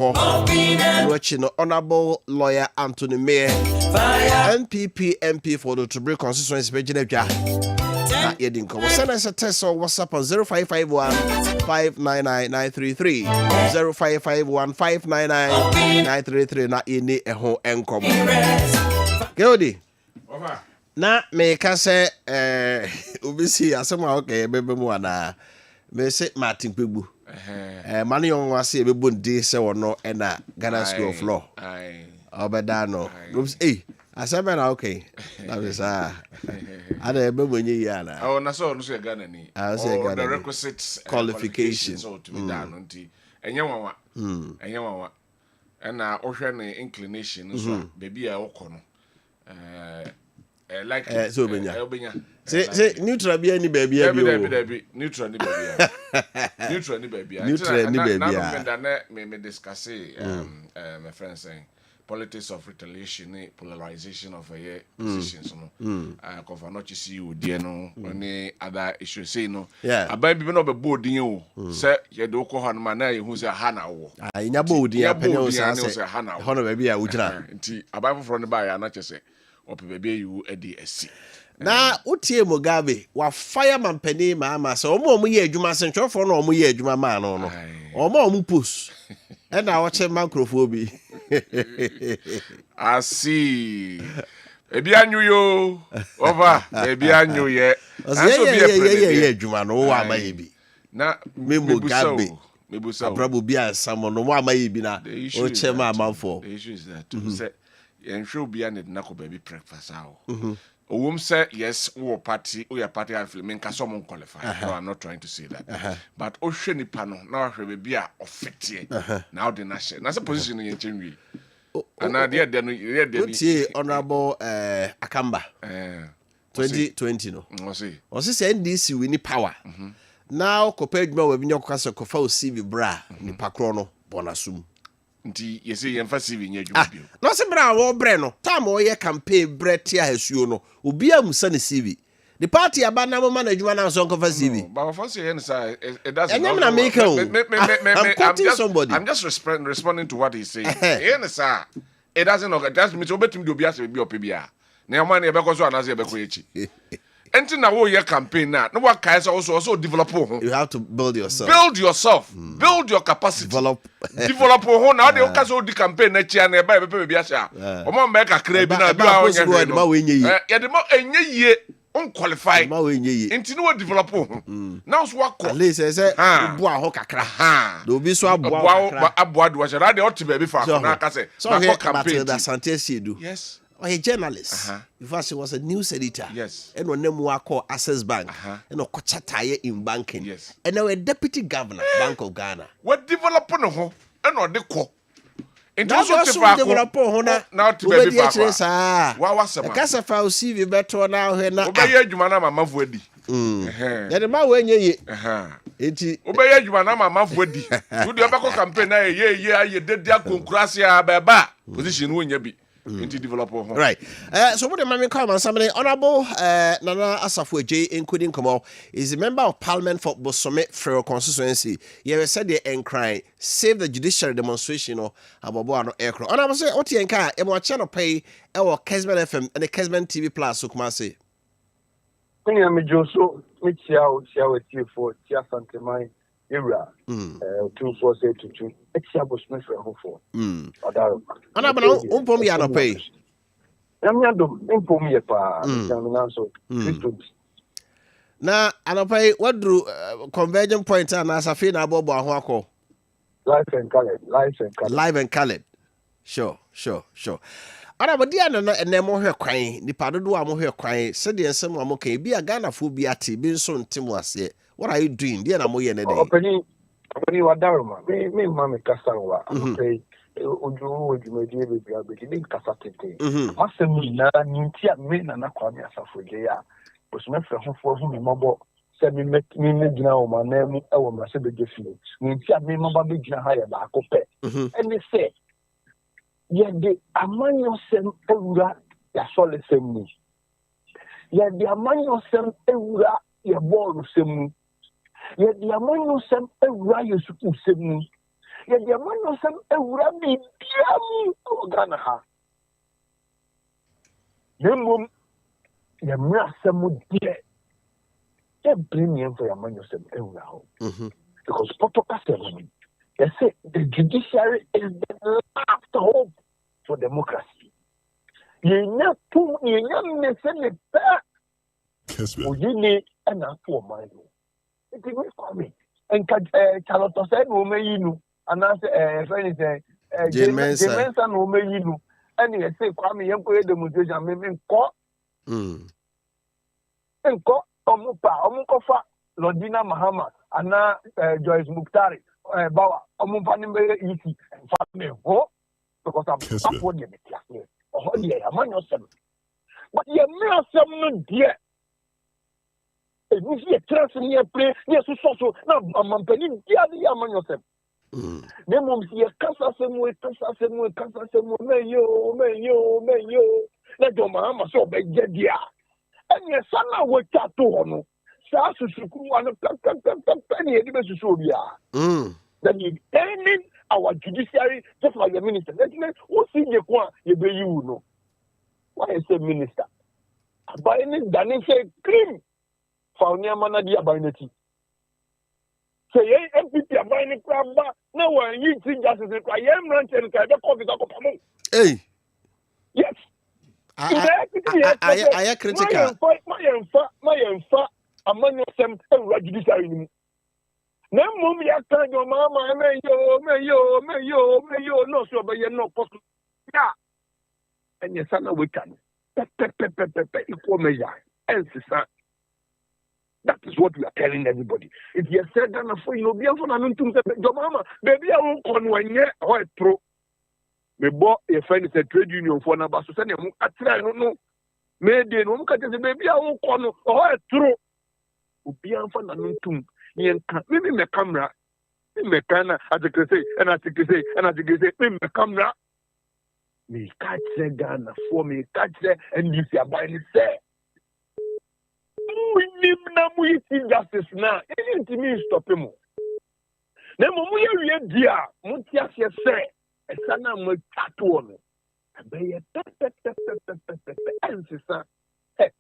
watching Honorable Lawyer Anthony Maye, NPP MP for the Tubri constituency. Na yedin ko send us a text or WhatsApp on 0551 599 933 0551 599 933 na ini eho enkom Godi na me ka se obisi asema okay bebe mu ana me se Martin Pegbu mane yon wase bebo ndi se wono na Ghana School of Law obeda no asema na okay na bisa ada ebe mwenye yana na so no so Ghana ni the requisite qualifications to be done nti enye wawa na ohwe ne inclination so baby a woko no like so obenya say neutral bia ni baby a bi neutral ni baby neutral ni baby na me discuss my friend saying politics of retaliation, polarization of positions, no. See you, dear, no, any other issue, say no. Yeah, I buy people no be bored, you say you do call her man, who's a Hana. In your board, dear, Penos, a Hana, Honor, baby, I would not. I buy from the buyer, not just say, or baby, you a DSC. Na utie Mugabe wa fireman penny mama so omo ye adwuma sencho for no omo ye adwuma ma no no omo push e na wo che microphone I see ebi anyu yo over ebi anyu ye so be adwuma no wa ma ye bi na me Mugabe abrabo bi ansam no wa ma ye bi na o che ma manfo the issue is that say en show bi an na ko baby breakfast how say yes, we party I feel mean can qualify. No, I'm not trying to say that. But Ocean panel now be a offit now the national. That's a position in change. And now the Honorable Akamba 2020 no. Was this NDC we need power. Now compared me with your castle kofa CV bra ni pakro no bonasum. Nti yesi emphasis in adwuma bio no se bra wo bre no time wo ye campaign bre tia hasuo no obi amusa ne CV the party abana mo man adwuma na so nkofa CV but for say say it doesn't I'm just responding to what he's saying it doesn't know that me obetim do obi ase bi opebia na man e be ko so anase e be ko echi enti na wo ye campaign na no what kai also develop ho you have to build yourself build your capacity develop ho na dey ka so di campaign na chia na e ba be ase a o mo make kra bi na bi a onye ma we nye yi ye de mo enye yi unqualified ma we nye yi enti no develop ho now so akọ at least say bo a ho kakra do bi so aboa do wa dey otu be bi fa na ka say na campaign da Santiago do yes or a journalist. Before she was a news editor. Yes. And on them call Access Bank. And a kochataye in banking. Yes. And now a deputy governor, Bank of Ghana. What developing ho? And on the co. And also develop now to be What was a casa file CV better now here now. Obey you man ma mavwedi. The man when ye obey you man ma mavwedi. Do the back campaign ye did their concrasia baba position when ye be. Right. So what the man come on somebody honorable Nana Asafo J including Komo is a member of Parliament for Bosome Freo constituency. You said the encry save the judicial demonstration or abobo no aircraft. And I was say what you enka e mo channel pay our Kessben FM and the Kessben TV Plus so come say. Kuni am Joso with you for Tia Santemai era 2482 exia Bosome Freo for. Adaro. Ana bana umpom ya no pay. Yamyado umpom ye pa so na anopay what drew convergent point and asafi na abobo aho akọ live and colored sure ana bodi ana no ene mo hwe kwan nipa dodo a mo hwe kwan se de ensem a mo kan bi a Ghana fo bi ate bi nso ntemu ase what are you doing there na mo ye ne dey opani wadaro ma me mama kasanwa okay ojo ejumedi bebi abedi din kasatete masemi na nintia me na kwa mi asafoje ya Bosome Freo ho hu mi mabo se mi gina o ma na mu e wo ma se beje fi nintia me mabo be gina ha ya ba akopɛ ene se ye de amanyo sem ewura ya sole sem ni ye de amanyo sem ewura ye ball sem ni ye de amanyo sem ewura ye suku sem ni ye de man some ewura bi biam Ghana ha nemum ye mra some die e bring him for your man some ewura ho because protocol ceremony they say the judiciary is the last hope for democracy. Ye na tu ye na me se le pa Kessben. Ojini and a poor man. It is coming. And Charlotte said, no, may you know. And I say, friend is James and no, may you know. And he say, Kwame, you go demonstration, maybe call. And call Omukofa, Lodina Mahama, and Joyce Muktari, Bawa, Omupanimbe easy, and family, because I'm not what you make. Oh, yeah, among yourself. But you're not some dear. If you see a trust in your place, yes, so now I'm penning the among yourself. Then mom see a cancer somewhere, may you, let your mamma so big, dear. And your son, I will chat to honor. Sasu one of penny, and so we are. Then you ending our judiciary just like the minister. That means who see your qua, you be you know. Why is the minister? By any done say cream. Faunia Manadia Binety. Say, MPP are buying a crab, no one you see justice. I am ranching and kind of coffee. Hey, yes. I critical. My infant, among yourself, and judiciary. No, mummy, I can't your mamma, may you, no, so, but you're not possible. Yeah. And your son, we can. Equal measure. And sister. That is what we are telling everybody. If you said that for you, be for an your mama, baby, I won't come when you're or pro. Me bought a friend is a trade union for an ambassador. I don't know. Maybe no catch the baby, I won't come or true. Be for an maybe my camera, me can as I say, and as I say, and as I say, me camera. Me catch the gun for me, catch the and you see a buying say. We see justice now. It isn't me stop him. Then we are dear. Mutias say, a son of my tattoo on it. I be a sister.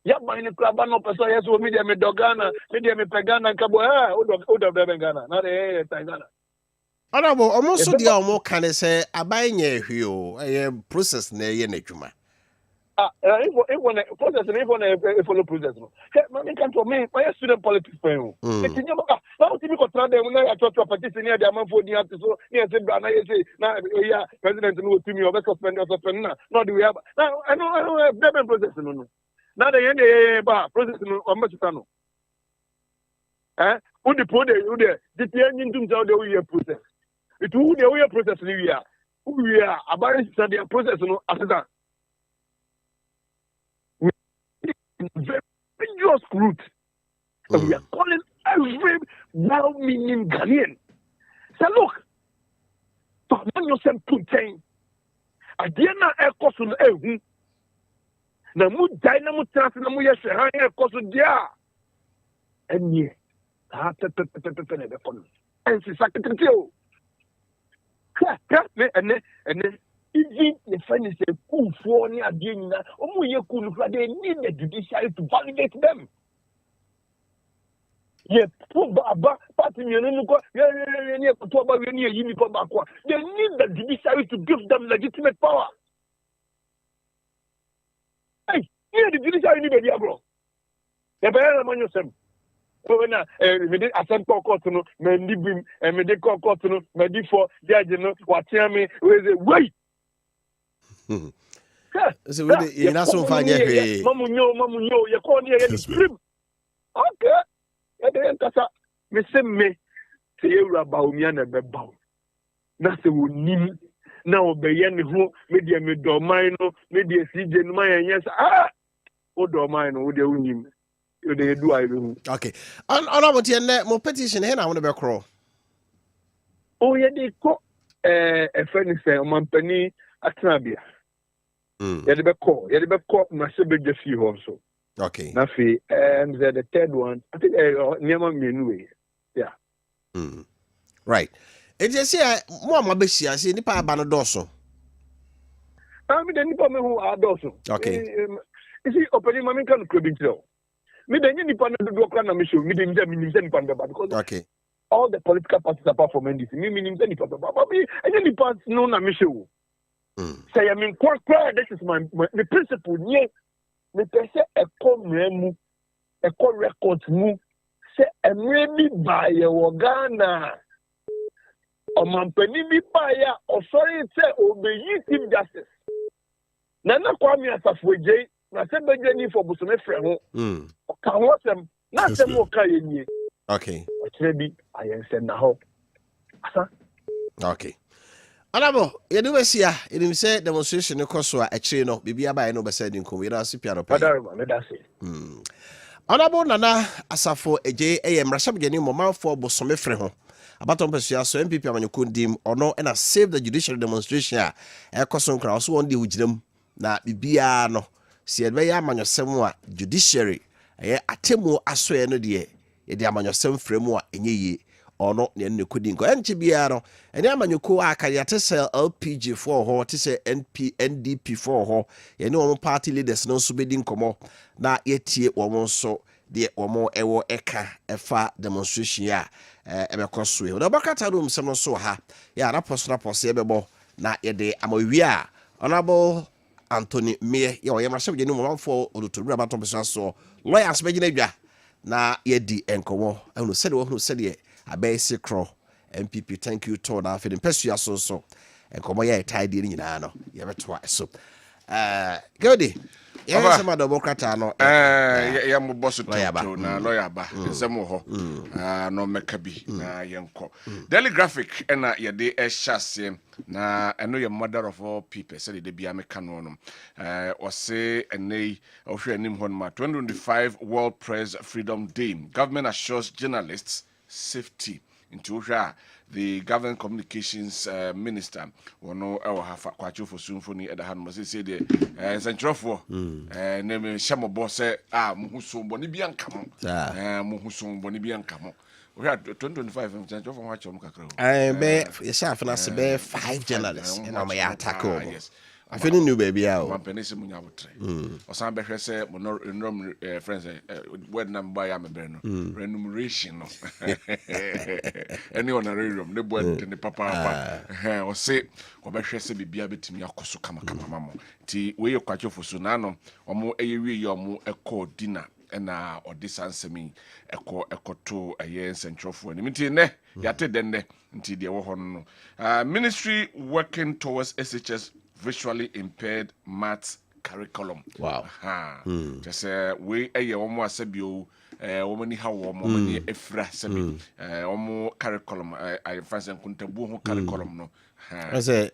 Ya buying a crab and opera, yes, with me, me dogana, me pagana, cabo, out of Ghana, not a Ghana. Honorable, almost the almost can say, I buy a process near Yenejuma. If process and if follow process. Man, can't for me, my student politics for you. Now, typical trend, when I talk to a petition near the amount for the artist, so yes, I say, now, yeah, president will to me or suspend or suspend. Now, do we have now? I don't have better process. No, now the end process or Machitano. Who the put the engine to tell the way process. It will the way process we are about the process after that. Very dangerous route. And we are calling every well-meaning Ghanaian. Say, look, man yourself putain. Adiana ekosun ehu. Na mu dai na mu trans na mu yeshe han ekosun dia. Enye. Ha pe na be kono. Ensi secretary o. Ene even the friend is a cool for near Dina, they need the judiciary to validate them. Yet, party, they need the judiciary to give them legitimate power. Hey, here the judiciary need a bro. The bear among yourself. When I did assent court to no, Mendibim, and medical court to no, Medifo, Diageno, Watiami, wait. So we not so far yet. Mamunyo, you call me a stream. Okay. And then Kasa, me say you about me and a bebow. Nothing will need now be any who, maybe a domino, maybe a CJ, my yes, oh, domino, would you win? You do I do. Okay. On about your net, more petition here, I want to be crawl. Oh, yeah, they call a friend say, Mampany, Atrabia. Yet the call, my sibling just few also. Okay. Nafi, and the third one, I think near my way. Yeah. Right. It is here more my best. I see Nipa Banadoso. I mean, the Nipa who are also. Okay. You see, opening my can cribbing show. Me the Nipa do Okana Mishu, me the Nipa because Okay. all the political parties apart from NDC, me meaning Nipa, but me, and any parts no na Mishu. Say, I mean, this is my the principle, yeah. Me pese a come a call record move. Say, a maybe by a Ghana. Or Mampeni be by or sorry, say, obey Chief Justice. Nana Kwame Asafo na se begani for Busome Fremo. Kan what them, na se mo ka yenye. Okay. Ochebi ayense na ho. Asa. Okay. Anabo, you do see ya, you say demonstration no cost so a chain no, bibia ba no be said in come, you don't see piano play. Me da say. Anabo Nana Asafo eje mrasha begani moment for Busome Fremo. Abaton Pesia so MPP amanyoko ndim ono na save the judicial demonstration a ekoso nkra so won de ugirem na bibia no si ebe ya amanyosem a judiciary atemu asoe no de ye de amanyosem fremu a enye ono ne nekodi nko enche bia no ene amanyoko akariate sel LPG 4 ho te se NDP 4 ho ye ne wo party leaders no so bedi nkomo na yetie wo so de wo ewo eka efa demonstration ya ebekoso e no bakata room sem no so ha ya rapos ebebo na ye de amawi a honorable Anthony Maakye ye yemrashe bje ni mo manfo odotobura baton beso so lawyers be gina dwa na ye di enkomo ehunu sede abey secro MPP thank you to na fedin pesu aso so enkomo ye tidy ni nyina no ye beto so godi ye se ma democrat no ya mo boss to na lawyer ba nsemo ho no mekabi na yenko Daily Graphic na ye de ehase na eno ye mother of all people said the bia meka no no say enei ohwe anim ho ma 2025 World Press Freedom Day. Government assures journalists safety into the government communications minister wono hafa kwacho for symphony at the hand must say the centrofo name shamo boss muhuso boni bianka mo muhuso boni bianka mo we had 2025 centrofo watch on kakro be yesha na se be 5 journalists and am ya attack yes I feel new baby out. One penny se munya wotre. O san be hwese mo friends word number ya me breno. Remuneration no. Any honorarium ne board ne papa. O se o be hwese bibia betimi akoso kama mamo. Ti we ye kwacho fosu na no omo eyewie ye omo ekọ dinner na odisansemi ekoto aye centrofo ni mti ne yate denne nti de wo ho no. Ministry working towards SHS visually impaired maths curriculum. Wow. Just we omo asebio omani ha wo omani efra sebi omo curriculum I fancy kuntabu ho curriculum no. I say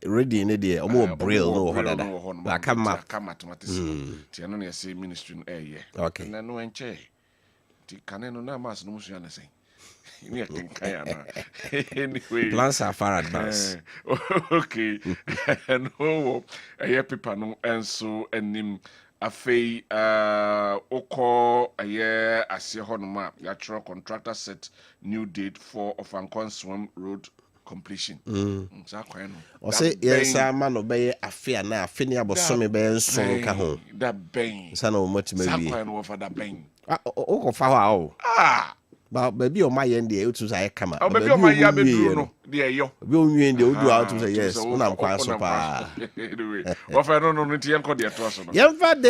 ready in the omo braille no hodada. La kama mathematics. Ti eno na say ministry no okay. Na no enche. Ti kaneno na mas no musu ya na say. Anyway, plans are far advanced. Okay. No, a paper no enso enim afei oko aye ase honoma ya tro contractor set new date for of Swim road completion. Sa kwan no. O say yes man no be afia na afini abosome be enso ka ho. That bang. Sa no motima Sa bi. kwan no for that bang. O ko fa ho But baby, on my end, the outros I come out. Baby, on my yabby, no, dear, yo. We only in the old out to say yes. When I'm quite so far. Anyway, what I don't know, Nitian the atrocious. Yamfa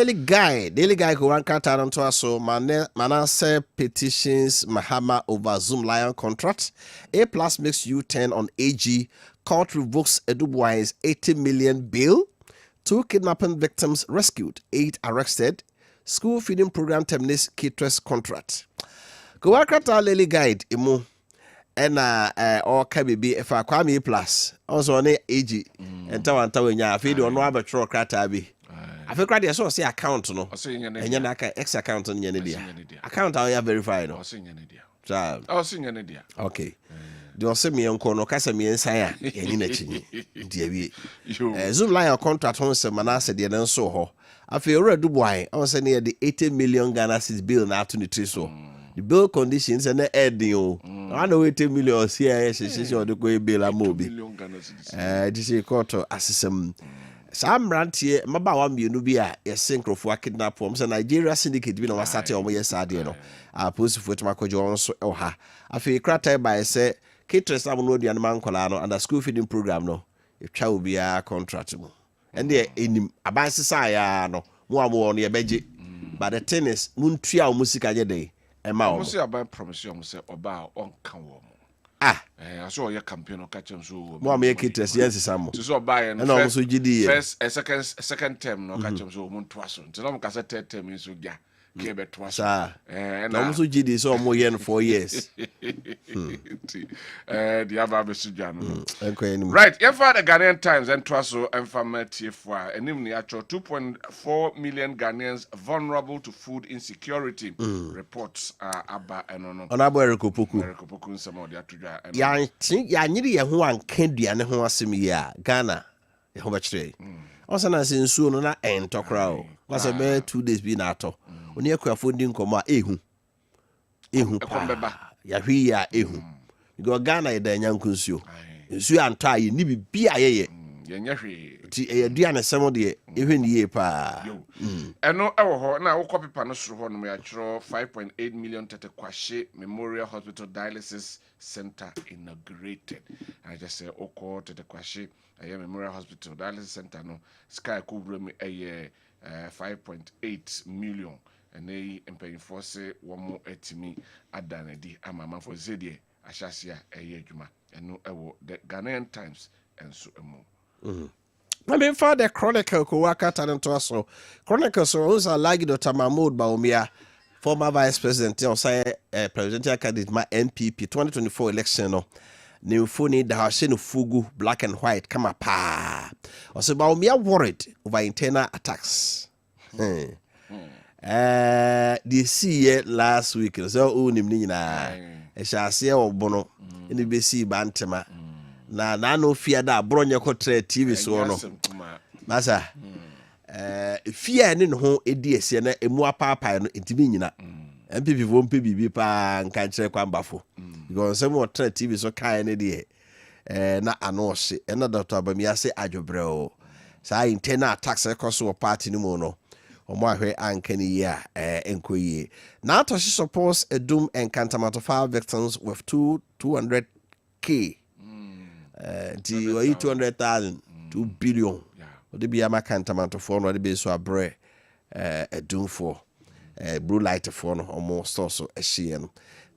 Daily Guy who ran cut on to us so Manasseh petitions Mahama over Zoom Lion contract. A+ makes U-turn on AG. Court revokes Edubuai's 80 million bail. 2 kidnapping victims rescued. 8 arrested. School feeding program terminates caterers contract. Go akata Daily Guide imu ena o kabibi efa Kwame Plus also on AG enta wanya afidi ono abetro krata bi afekra de so say account no enya na aka ex account no nya ne dia account I ya verify no okay de o se me enko no kasa me ensan a eni na chinyi dia wi Zoom Lion contract on se Manasseh de na so ho afi ora Dubai on se ne the 80 million Ghana cedis bill na to ni tri so the bill conditions and the ending. I know 80 million here. She or the go bill a mobi. This is called assistant. Some rant here, Maba one Nubia, a synchro kidnap forms, and Nigeria syndicate been on Saturday or yes, I did. I post for Marco Jones or her. I feel cracked by say, Caterers I know the man Colano and the school feeding program. No, if child will be a contractable. And they in a bad society, no more on your budget. But the tennis, Muntria music day. And my almost about promise you say about on can I saw your campaign on catch him so. More make it as yes, some. So buy and also GD. First, a second term, no catch him so Montwason. So, I'm a third term is so yeah. Kebet was and also GD so more yen 4 years. The other right, your father Ghanaian Times and Twaso and Farmer TFY and even the actual 2.4 million Ghanaians vulnerable to food insecurity reports Abba and on Abba Kopoku some of the Atuja and ya nyiri ye ho anka ne ho asem yi a Ghana ye ho bɛkyerɛ also na sensuo no na entokra o was be 2 days bi na ato oni akuafo ndi nkomo a ehu pa ya hwi ya ehu go Ghana da nyanko nsuo nsuo anto a ye ni bibia ye nya hwi ti e dua ne sem de ehwe ni ye pa eno ewo ho na wo paper no soro ho no ya kyerɛ 5.8 million tete kwashe Memorial Hospital Dialysis Center inaugurated. I just say oko tete kwashe Memorial Hospital Dialysis Center no sky kubro me 5.8 million and they employing one more etimi adanedi amama for zedie ashasia adwuma eno ewo the Ghanaian Times and so emo. I mean, for the Chronicle, Kowaka Tanantoso, Chronicle, so also like Dr. Mahmoud Baumia, former vice president, presidential candidate, my NPP 2024 election. No, Nufuni, the Hashinu Fugu, black and white, come up. Also, Baumia worried over internal attacks. The see last week, so Unimina, a shall see our bono in the BC Bantama. Na no fear that bronya kotre TV so no masa fear ni ho ediesie na emu apapa no ntimi nyina MPP vo mpe bibi pa nka kire kwambafo because some what TV so kai ne de na anose na Dr. Abamia se adwobreo sa internal attacks ekoso party ni mu no omo ahwe ankani ya enkoyi na to she supports Edum and Kantamatofa victims with 200k the 200,000 2 billion the be ama Kantamanto for no the be so abre Edum for blue light for no almost also a share.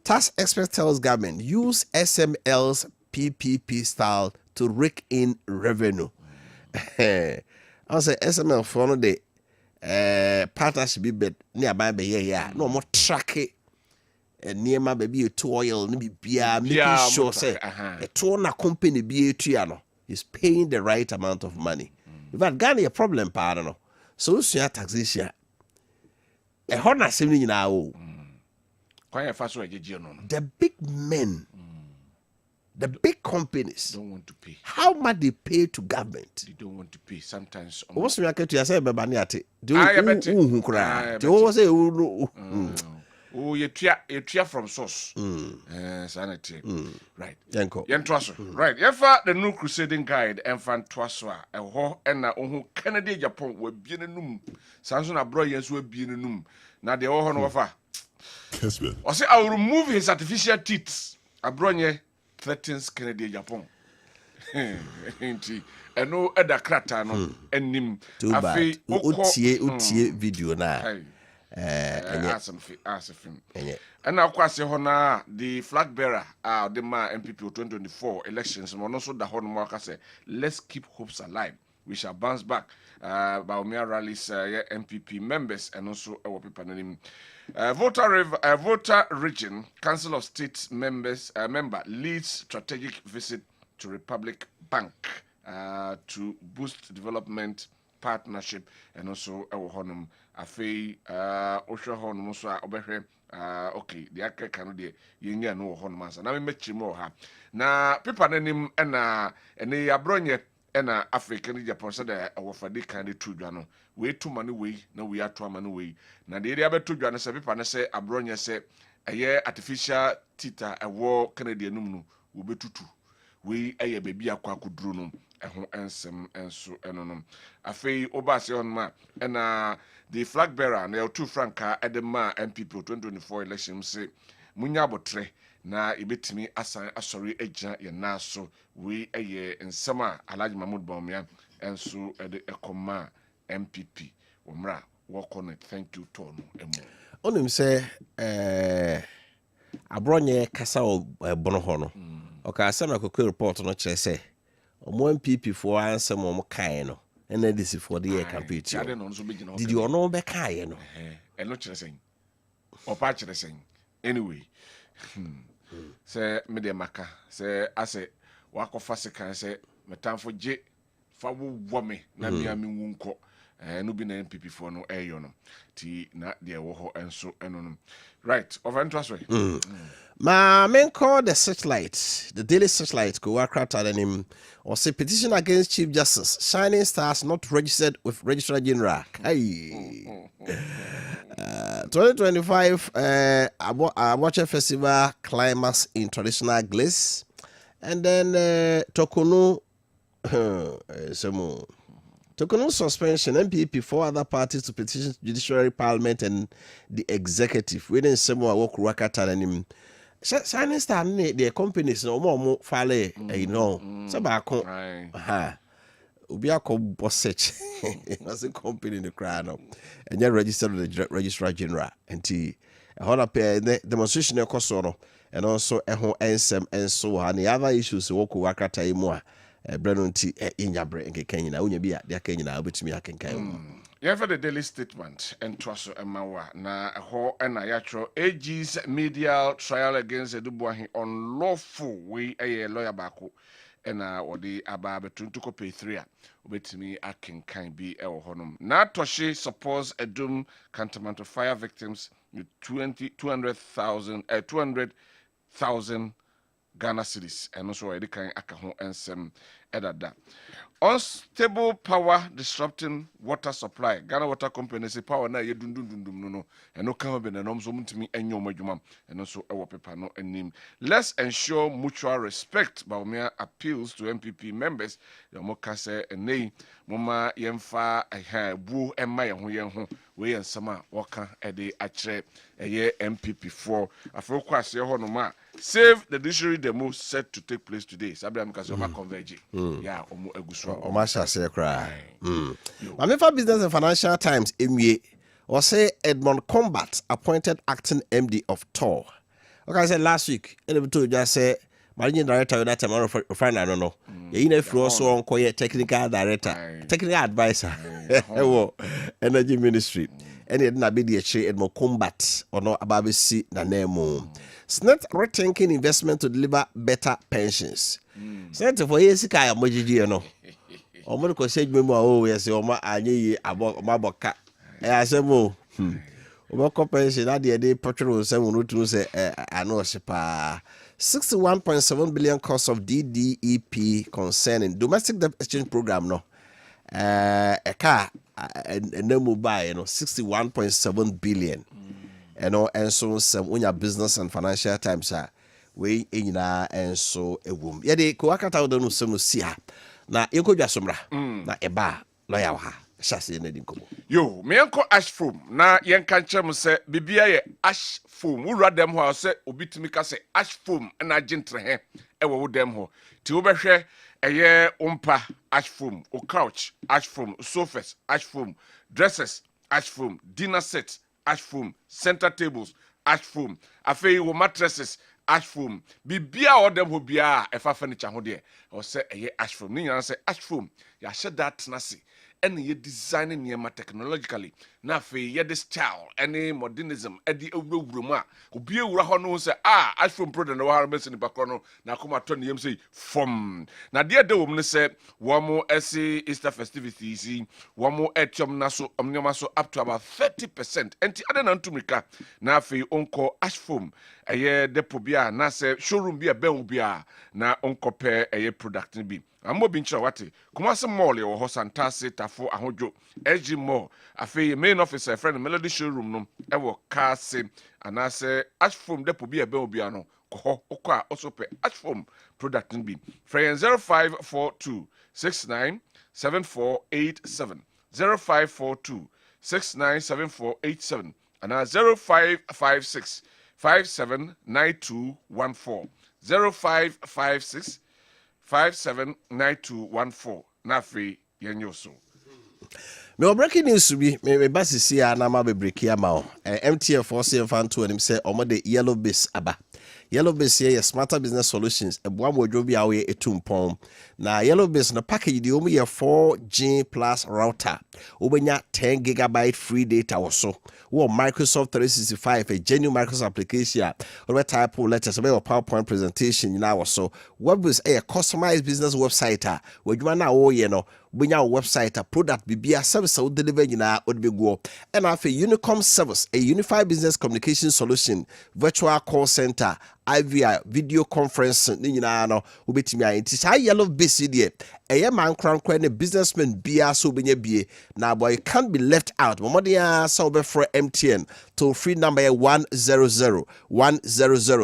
Tax expert tells government use SML's PPP style to rake in revenue. I say SML for no the partnership be bet nearby be yeah no more track it. Near my baby to oil ni bia making sure say a tona company be no is paying the right amount of money. If I got a problem pardon no so taxation a honor similar now the big men the big companies don't want to pay. How much they pay to government? They don't want to pay sometimes. What's me to say bebani ate do who cry say oh, you tear from source. Sanity. Right. Yanko. Right. Yefa the new crusading guide and fan twaswa a ho and na ohu Kennedy Japan we bien num. Samson abroad yes we bien num. Na de ho no wafa. Kessben. I say I will remove his artificial teeth. Abroad threatens Kennedy Japan. Eno eda krata no enim afi utie video na asem and now kwase ho na the flag bearer the MPP 2024 elections mo no so da ho no mo say let's keep hopes alive, we shall bounce back. Baumia rallies MPP members and also our people name voter region council of state members member leads strategic visit to Republic Bank to boost development partnership and also our honum afei osho honum so obehwe okay the aka kan de yenya no honum ansa na me mechimo ha na paper nanim na ene abronye na African Japan said awofade kan de tudwa no we to mane we na we ato amane we na de area beto dwa no se paper na se abronye se artificial tita ewo Canadian no wobetutu we baby akwaduru no eho ensem enso enonom afei obase on ma na the flag bearer na two franka edema MPP 2024 election say munya botre na ibetimi asan asori agina ye naso we ensema Alhaji Mahmoud Bawumia enso ede ekoma MPP omra work on it. Thank you Tono emu onim say abronye kasa bono ho no oka asem akoko report no kire say omo MPP for ansem omo kan no ena disi for the campaign did you know be kan no eno kire say opa kire say anyway say me de maka say ase wakofa se kan say metamfo je fa wo me na bia me wunko no be na MPP for no eyo no ti na de wo ho enso eno no right of interest way ma men call the searchlight the daily searchlight go akrata him or say petition against Chief Justice Shining Stars not registered with Registrar General 2025 Awache Festival climax in traditional glaze and then Tokono Tokono suspension MPP for other parties to petition judiciary parliament and the executive within some work wakata him Shining Star the companies no more fale so back obi akọ bossech as a company in the crowd and you registered with the Registrar General and hold pair demonstration ekosoro and also ehon ensem enso and the other issues woku wakata imo breno nti inyabre nke Kenya unya bia de Kenya na obetumi akenkan yeah, for the daily statement and trust Emawa na ho na yatro AG's medial trial against Edubuahi unlawful we a lawyer bako na odi aba betuntuko pay 3 a obetimi akenkan bi e wo honom na toshi suppose edum cantonment of fire victims with 200,000 Ghana cedis and also edi kan aka ho ensem edada unstable power disrupting water supply. Ghana Water Company say power na ye dundundundum no and no can be na nom so mutimi enyo madwuma and also ewo paper no enim. Let's ensure mutual respect. Bawumia appeals to MPP members. The moka say enei moma yemfa bu emma ye ho ye ho we ensama waka ede akire eye MPP for afro ase ho no ma save the judiciary demo set to take place today. Sabra mka so ma converge. Yeah, omo eguso Omasha say cry. Mamefa Business and Financial Times emwie or say Edmond Combat appointed acting MD of TOR. Okay, I said last week, and told just say managing director of that time refinery I don't know. You know if also on technical director, technical advisor. Energy Ministry. And it na be the Edmond Combat or no ababisi na name. SNET rethinking investment to deliver better pensions. SNET for years kaya mojiji no. Omo ko say gbemu o yes omo anyi aboka asemo omo ko pension na de petrol say wonu tunu say ano sepa 61.7 billion cost of DDEP concerning domestic debt exchange program no car enemu buy 61.7 billion and so some unya Business and Financial Times we nyina enso ewum ye de ko akata wodo no sem no sia na yekodwa somra na eba lawyer wa shase na din komo yo me enko ash foam na yenka nchem se bibia ye ash foam wura dem ho se obitimi ka se ash foam na gentle he ewo wo dem ho ti wo behwe eye umpa ash foam o couch ash foam sofas ash foam dresses ash foam dinner sets ash foam center tables ash foam afei wo mattresses ash foam bibia o dem ho bia efa furniture ho de o se eye ash foam ni yan se ash foam ya hye that na se ene ye design niema technologically na afei ye this style ene modernism edi ewurawuramu a obi ewura ho no se ash foam product na wa mesi ni bakro no na koma to ne yem se fom na de wo mu ne se wo mo ese Easter festivities wo mo etiom na so omnyoma so up to about 30% enti ade na ntumika na afei onko ash foam eye depo bia na se showroom bia ben bia na onko pe eye product ni bi ammo bi nchira wate kuma se mall ye wo ho santase tafo ahodwo eg mall afei me main office a friend Melody showroom no e wo car se anase ash foam depo bi ebe obi ano ko okwa also pe ash foam product nbi friend 0542 697487 0542 697487 and 0556 579214 0556 579214 na free yenyo so. Me breaking news be me basisi ya na ma be break ya ma o. MTN force fan to him say omo de yellow base aba. Yellow base here smarter business solutions eboa modwo bi awe etumpon. Na yellow base na package di omo ye 4G plus router. Obenya 10 gigabyte free data also. Wo Microsoft 365 a genuine Microsoft application. Or type of letters about PowerPoint presentation now also. Webbase a customized business website where you na wo ye no benya website a product bibia service will deliver nyina odbego and afi Unicom service a unified business communication solution virtual call center IVR video conference ni nyina no obetimi ayenti sa yellow base die eye man krankra ne businessman bia so benya bie na boy can't be left out momodia so be for MTN to free number 100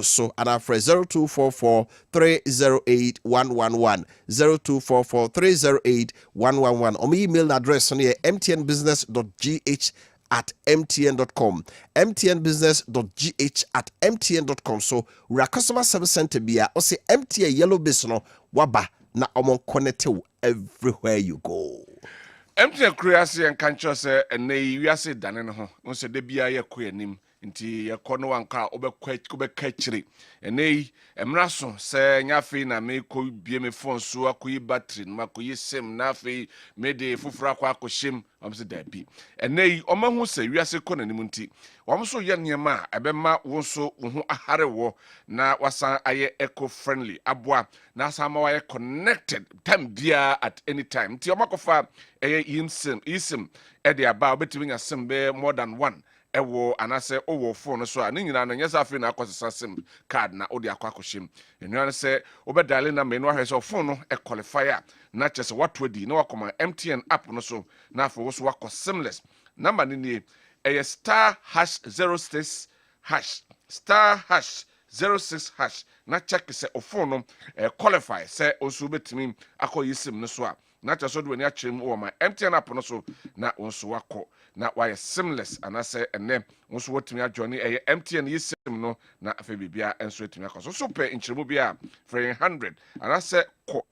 so and after 0244 308 111 0244 308 111 or my email address on here mtnbusiness.gh@mtn.com mtnbusiness.gh@mtn.com so we are customer service center bia or say MTN yellow base no waba na omon connect everywhere you go. MTN creation and cancer say and we are say dane no ho no say de bia ye ko anim nti ye ko no wanka obekwa chiri enei emraso se nyafe na me ko bie me phone so akoyi battery ma koyi sim na fe me de fufura kwa akohyem amse da bi enei omahu se wiase ko nanim nti wamso ye niema ebema wonso wo ahare wo na wasan aye eco friendly aboa na sama wa connected time dia at any time nti omakofa eye isim e de aba obetimi nya sim be more than one ewo anase owo phone so a nyina na nyesa afi na akosesa sim card na odi akwakohyem enua se obedale na menu ahwe so phone no e qualifier na chese watwedi na wakoma MTN app no so na afo wo so wako seamless number ni *#06# *#06# na check se o phone no qualify se osu betimi akoyi sim no so a na chese do ni akyerem wo ma MTN app no so na onso wako na why seamless anase ene nso wotumi adjoni MTN yisim no na afa bibia enso etumi akoso so pe nchiremu bia for 100 anase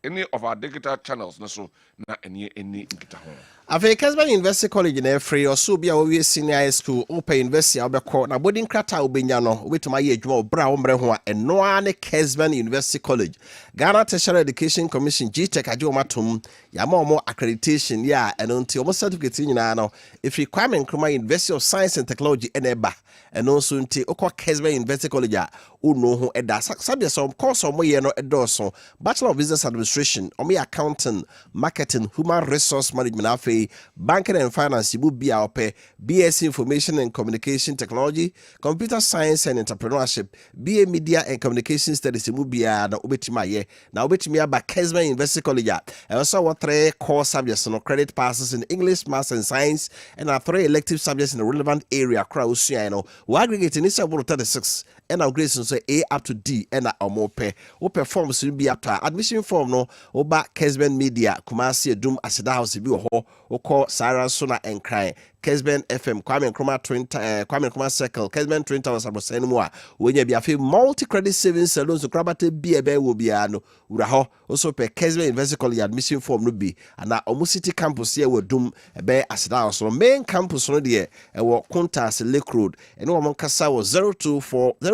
any of our digital channels no so na eni nkita ho afa Kessben University College na free oso bia we senior high school open university obekọ na boarding krata obenya no obetuma ye adwuma obra omre ho a eno ane Kessben University College Ghana Tertiary Education Commission GTech ajo matom ya ma omo accreditation ya eno nti omo certificate nyina no if requirement Nkrumah University of Science and Technology eneba eno so nti okọ Kessben University College a uno ho eda sabia so course omo ye no edoso Bachelor of Business Administration omo accounting marketing human resource management afi banking and finance bu bia ope BS Information and Communication Technology Computer Science and Entrepreneurship BA Media and Communication Studies bu bia na obetima ye na obetimi aba Kessben University College and also what 3 core subjects no credit passes in English, Maths and Science and 3 elective subjects in the relevant area across usua we aggregate in 36 and our grades say A up to D and omope o perform so be up to admission form no oba Kessben Media Kumasi Edum Aseda House bi ho o call Sarah Sona and Cry Kessben FM Kwame Nkrumah Circle Kessben Twin Towers abosen mu a wonya bi afi multi credit savings salons krabate bi ebe wo bia no wura ho also pe Kessben University College admission form no bi ana omo city campus here wo dum ebe Aseda House no main campus no de e wo Kuntas Lake Road ene wo kasa wo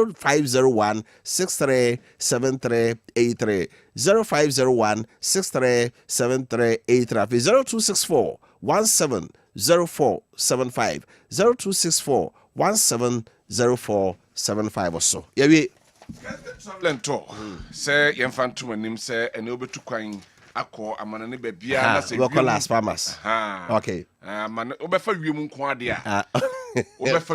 0501 637383 0501 637383 0264 170475 0264 170475 or so. Yeah, we traveling to say yemfantum anim say ene obetu kwan akọ amana ne bia na say we call as farmers. Okay. Amana obefa wiemu nko ade a. Obefa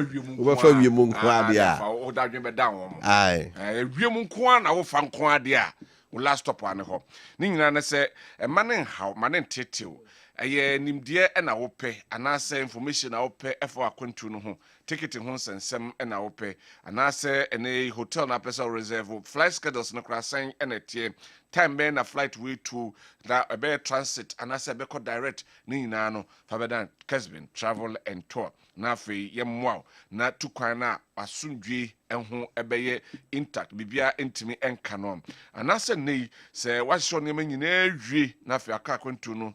wiemu nko ade a. O dadwen be da won. Ai. Wiemu nko na wo fa nko ade a. wo last stop ane ho ni nyina ne se manen how manen tetew nimdeɛ ɛna wopɛ anaasɛ information na wopɛ ɛfɔ akwantu no ho ticket ho nsensɛm ɛna wopɛ anaasɛ ɛne hotel na pɛsɛ reserve flight schedules no krasan ɛna tie time bɛn na flight way to na ɛbɛyɛ transit anaasɛ ɛbɛkɔ direct ne nyinaa no fa bɛdan Kessben travel and tour na afei yɛmmoa na tukwan na asundwe ɛho ɛbɛyɛ intact bibia ntimi ɛnka no anaasɛ nei sɛ wahyehyɛ nneɛma nyinaa wie na afei aka akwantu no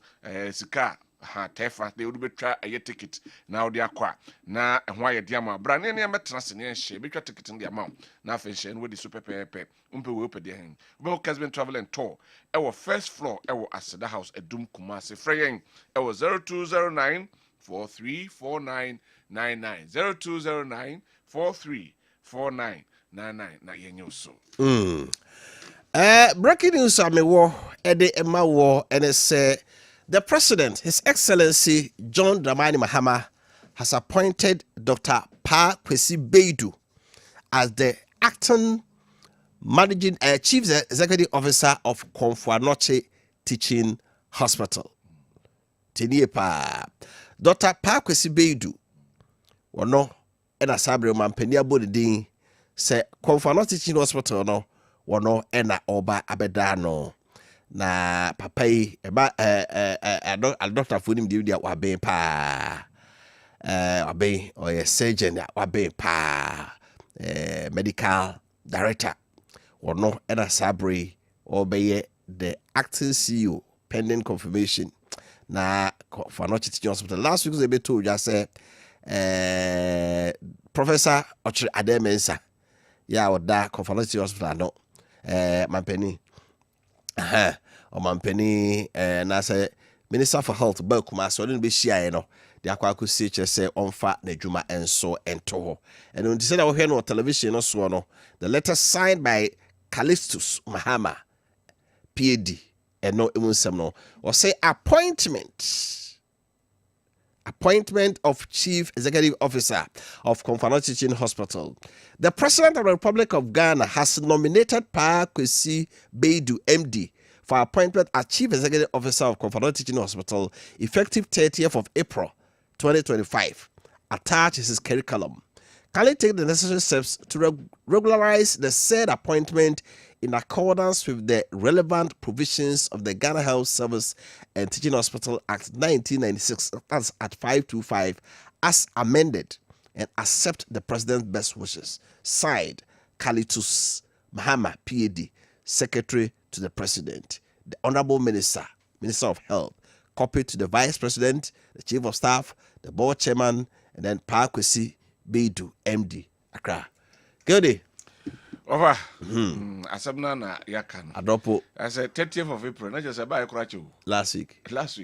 sika ha tefa de would betwa a ticket now de akwa na ɛho ayɛ de ama bra ne ne metena se ne nhye betwa ticket ne de ama na afei nhye no we de super pepe umpe we ope de hen we Kessben travel and tour ɛwɔ first floor ɛwɔ Aseda house Edum Kumasi freyen ɛwɔ 0209 434999 0209 434999 na yenyo so breaking news amewo ede ema wo ene say the President, His Excellency John Dramani Mahama, has appointed Dr. Pa Kwesi Beidu as the acting Chief Executive Officer of Komfo Teaching Hospital. Tiniepa. Dr. Pa Kwesi Beidu, wono ena sabre mampeni abodin se Komfo Teaching Hospital no wono ena oba abedano. Na papa yi doctor fonim dia waben pa waben or surgeon waben pa medical director or no ena sabre obeye the acting CEO pending confirmation na for not teaching hospital last week they be told just say Professor Ochre Ademensa ya oda for not teaching hospital no mampeni Omampeni na say Minister for Health Bakuma so didn't be share no de akwa say onfa na dwuma enso ento ho and when say that we hear no television no so no the letter signed by Callistus Mahama PhD and no emunsem no or say appointment of Chief Executive Officer of Komfo Teaching Hospital. The President of the Republic of Ghana has nominated Pa Kwesi Beidu MD for appointment as Chief Executive Officer of Komfo Teaching Hospital effective 30th of April 2025. Attached is his curriculum. Can he take the necessary steps to regularize the said appointment in accordance with the relevant provisions of the Ghana Health Service and Teaching Hospital Act 1996, that's at 525, as amended, and accept the President's best wishes? Signed, Callistus Mahama, PhD, Secretary to the President. The Honorable Minister of Health, copied to the Vice President, the Chief of Staff, the Board Chairman, and then Pa Kwesi Beidu, MD, Accra. Good day. Over. Asabna na yakan. Adopo. I said 30th of April. Not just about Krachu. Last week. Last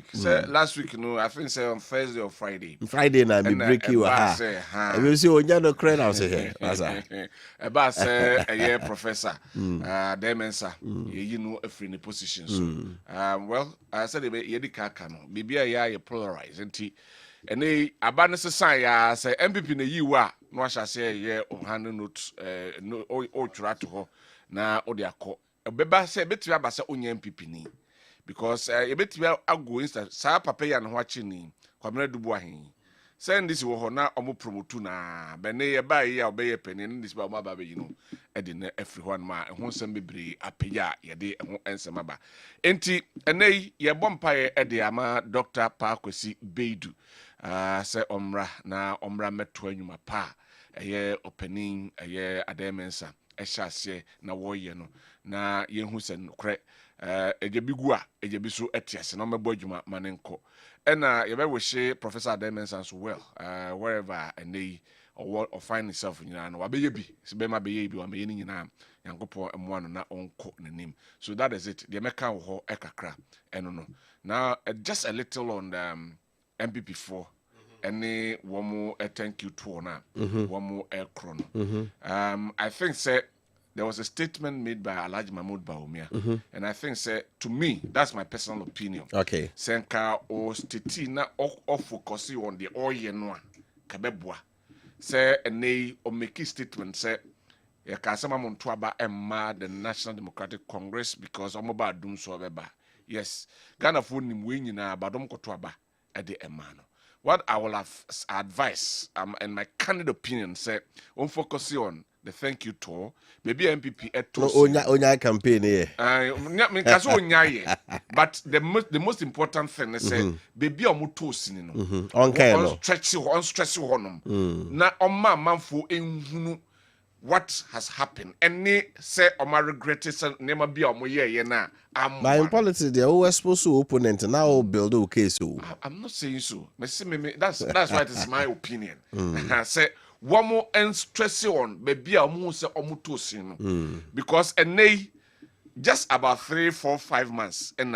week, no, I think say on Thursday or Friday. Friday na me break you ha. I will see onya no credit now say here. About say a year professor. Demensa. You know every in position so. Well, I said ye di kaka no. Bibia ya polarize enti. Ene abanese san ya say MPP na yi wa no asha say ye hand note no o twra to ho na o de akọ obeba say betimi aba say onya MPP ni because ye betimi ago insta sa papa ya no achi ni kwamena dubu ahen say ndisi wo ho na omo promote na be ne ye ba ya obeye pani ndisi ba ma ba be you know e de na everyone ma ho nsem bebre apeya ye de ho ensem aba enti ene ye bompa ye e de ama Dr. Pa Kwesi Beidu say omra meto anwuma pa eye opening eye Ademensa ehya na woye no na yehu se nokre ejebigu a ejebiso etiase na mebo adwuma manenko ena ye be wehye Professor Ademensa so well wherever and or find himself nyina no wabeye bi sibe ma beye bi wa me ni nyina yankopon emo no na onko nanim so that is it the meka wo ho ekakra eno no now just a little on MPP4 any womo thank you to na womo ekro no I think say there was a statement made by Alhaji Mahmoud Bawumia and I think say to me that's my personal opinion. Okay. Senka o stiti na o focus on the oye no kabebwa say ene o make statement say Yakasama Montuaba Emma, the National Democratic Congress, because Omoba Dum Sobeba. Yes, Ghana for Nimwin na Badom Kotuaba at the Emano. What I will have advice, and my candid opinion, say, on focus on the thank you tour, maybe MPP at Onya campaign here. But the most important thing is say, baby omuto sinino. On stretch honum. Na oma manfo enhunu what has happened. Any say oma regretted say never be omo ye na. But in politics, they are always supposed to opponent and now build a case. I'm not saying so. That's why it is my opinion. I say one more and stress on baby omo say omuto sinino. Because just about 3, 4, 5 months and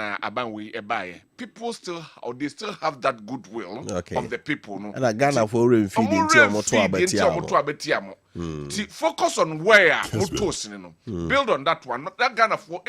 people still have that goodwill of the people. No? And Ghana for feeding focus on where build on that one. Not that Ghana for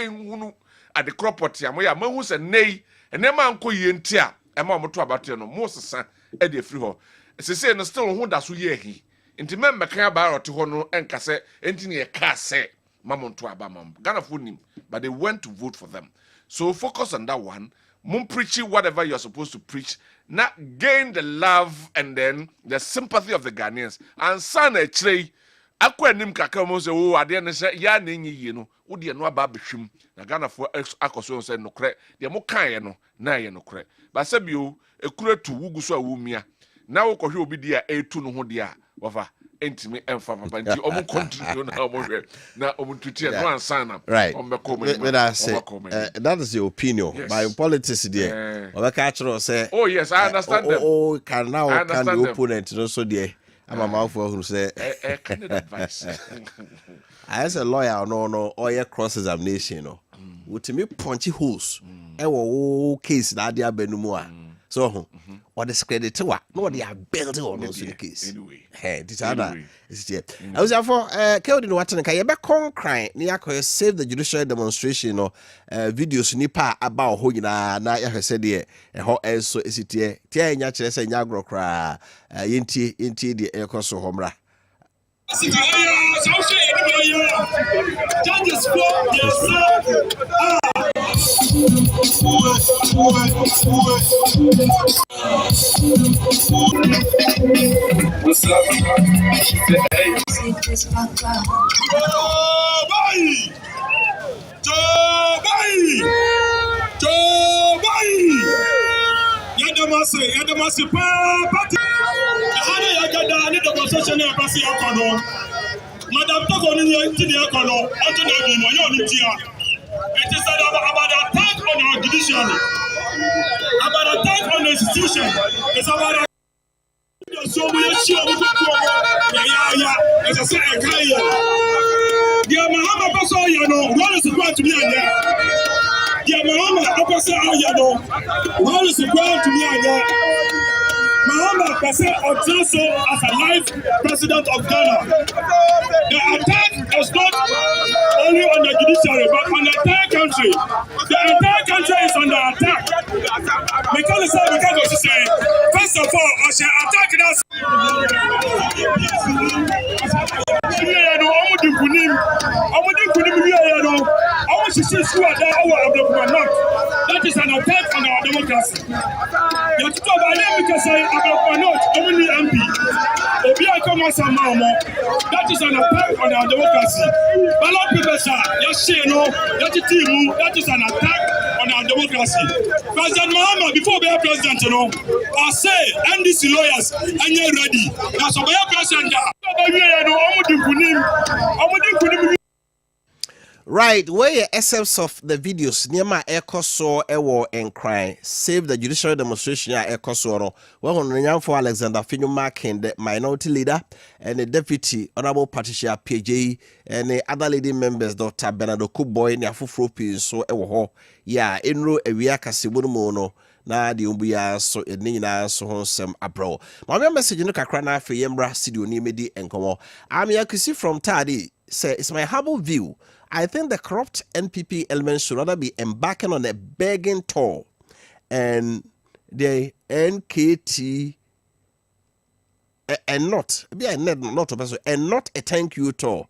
at the property. Who say nay and then man ko yentia and mamma to about no most son Eddie free ho. Say no still who does we he. Inti member can bar to hono and casse engineer car say. Mamon to Abamam, Ghana for him, but they went to vote for them. So focus on that one. Mum preaching whatever you're supposed to preach, not gain the love and then the sympathy of the Ghanaians. And son a tray, Aquanim Kakamo say, oh, I didn't say, ya nini, you know, would you know about Bishim? The Ghana for Akoso said no credit, the Mokayano, na no credit. But Sabu, a credit to Wuguswa Wumia. Now, will be dear A2 no dia, Wafa. Intimate and Fava, but you almost continue now. Right. That is your opinion. Yes. By politics, dear. Or catcher say, oh, yes, I understand. Oh, can now can the opponent also, dear. I'm a mouth who say, advice. As a lawyer, no, or your cross examination, no. Would me punchy holes. Case that dear Benumua. So, what is credit to what? No, they are building on those case. Anyway, hey, this other is yet. I was therefore killed in Watan Kayaba crying. Niako saved the judicial demonstration or videos nipa about who na said here. And how else so is it here? Tia Yacha say Yagro cry. Inti the Ecoso Homra. What's up? Madam Tokoni to the Econo, onto the it is about attack on our judiciary, about attack on the institution. It's about so we are sure we as I say, dear Mahama Paso, you know, what is supposed to be there? Dear Mahama Paso, you know, what is supposed to be there? Mahama Paso also as a life president of Ghana. The attack is not only on the judiciary, but on the entire country. The entire country is under attack. Because we can't go to say, first of all, I shall attack us. That is an attack on our democracy. You talk about them because I'm not only MP. That is an attack on our democracy. Ballot papers, that is an attack on our democracy. President Mahama, before we are president, I say, NDC lawyers, and you're ready. That's why we are president. Right, where your essence of the videos near my echo saw ewo and cry save the judicial demonstration ya echo saw well on for Alexander Finu Maakye, the minority leader, and the deputy honorable Patricia PJ and the other lady members Dr. Bernardo Kuboy near Fufropi so ewo ya enro ewia kasibunu mono na de umbuya so enina so honsem abro. My message no kakra na afi yembra studio ni medi enkomo. I'm Yakusi from Tadi. Say it's my humble view. I think the corrupt NPP elements should rather be embarking on a begging tour, and the NKT and not a thank you tour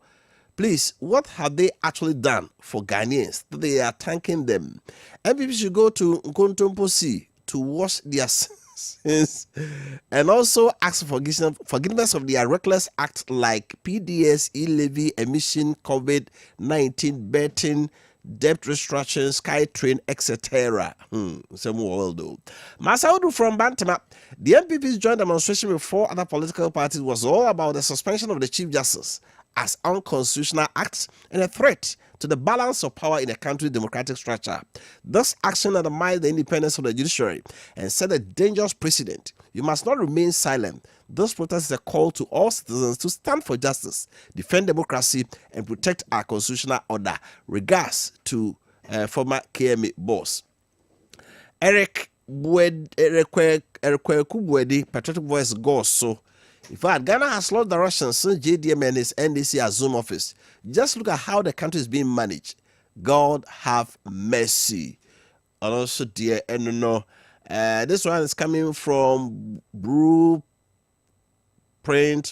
Please, what have they actually done for Ghanaians that they are thanking them? MPP should go to Nkontompo Sea to wash their sins and also ask for forgiveness of their reckless acts like PDS, e-levy, emission, COVID-19, betting, debt restructuring, SkyTrain, etc. Same world though. Masaudu from Bantama. The MPP's joint demonstration with 4 other political parties was all about the suspension of the Chief Justice as unconstitutional acts and a threat to the balance of power in a country's democratic structure. This action undermines the independence of the judiciary and set a dangerous precedent. You must not remain silent. This protest is a call to all citizens to stand for justice, defend democracy, and protect our constitutional order. Regards to former KMA boss. Eric Kubwedi, Patriotic Voice Goes so. In fact, Ghana has lost direction since JDM and his NDC Zoom office. Just look at how the country is being managed. God have mercy. And also, dear, and no, this one is coming from Blueprint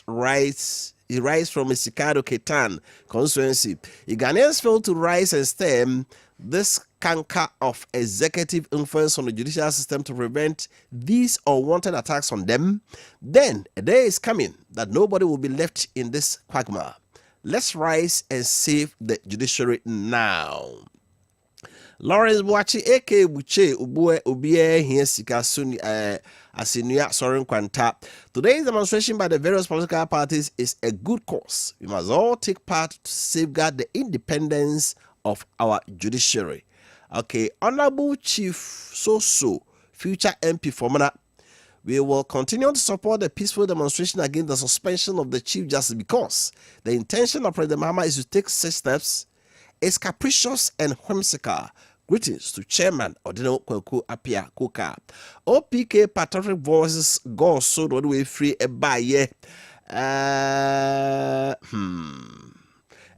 Rights. He writes from Isikado Ketan constituency. If Ghanaians fail to rise and stem this canker of executive influence on the judicial system to prevent these unwanted attacks on them, then a day is coming that nobody will be left in this quagmire. Let's rise and save the judiciary now. Lawrence Boachi, A.K. Buche, Ubue, Ubie, here, Sika, Suni, Asinuya, Soren Kwanta. Today's demonstration by the various political parties is a good cause. We must all take part to safeguard the independence of our judiciary. Okay, Honorable Chief Soso, future MP Formana, we will continue to support the peaceful demonstration against the suspension of the Chief Justice because the intention of President Mahama is to take such steps is capricious and whimsical. Greetings to Chairman Wofa Kofi Appiah Kuka. OPK Patriotic Voices go so the way free a buy.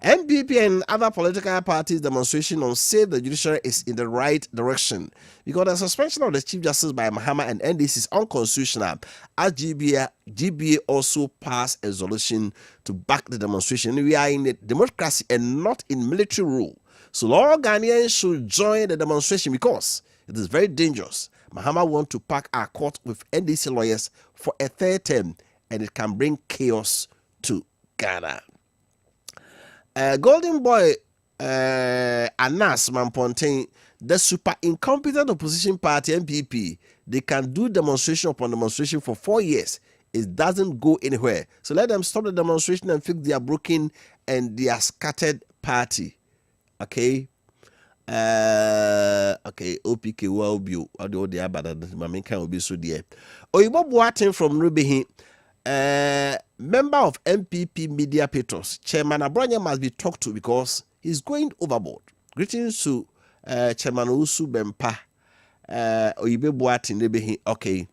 MPP and other political parties' demonstration on Save the Judiciary is in the right direction because the suspension of the Chief Justice by Mahama and NDC is unconstitutional. As GBA also passed a resolution to back the demonstration. We are in a democracy and not in military rule. So all Ghanaians should join the demonstration because it is very dangerous. Mahama wants to pack our court with NDC lawyers for a third term and it can bring chaos to Ghana. Golden Boy Anas Mampontain, the super incompetent opposition party MPP, they can do demonstration upon demonstration for 4 years. It doesn't go anywhere. So let them stop the demonstration and fix their broken and their scattered party. Okay. Okay. OPK will be all the other Maminka will be so dear. Oyibo Boateng from Rubehi. Member of MPP Media Petros, Chairman Abranya must be talked to because he's going overboard. Greetings to Chairman Usu Bempa. Oyibe Boateng Rubehi. Okay.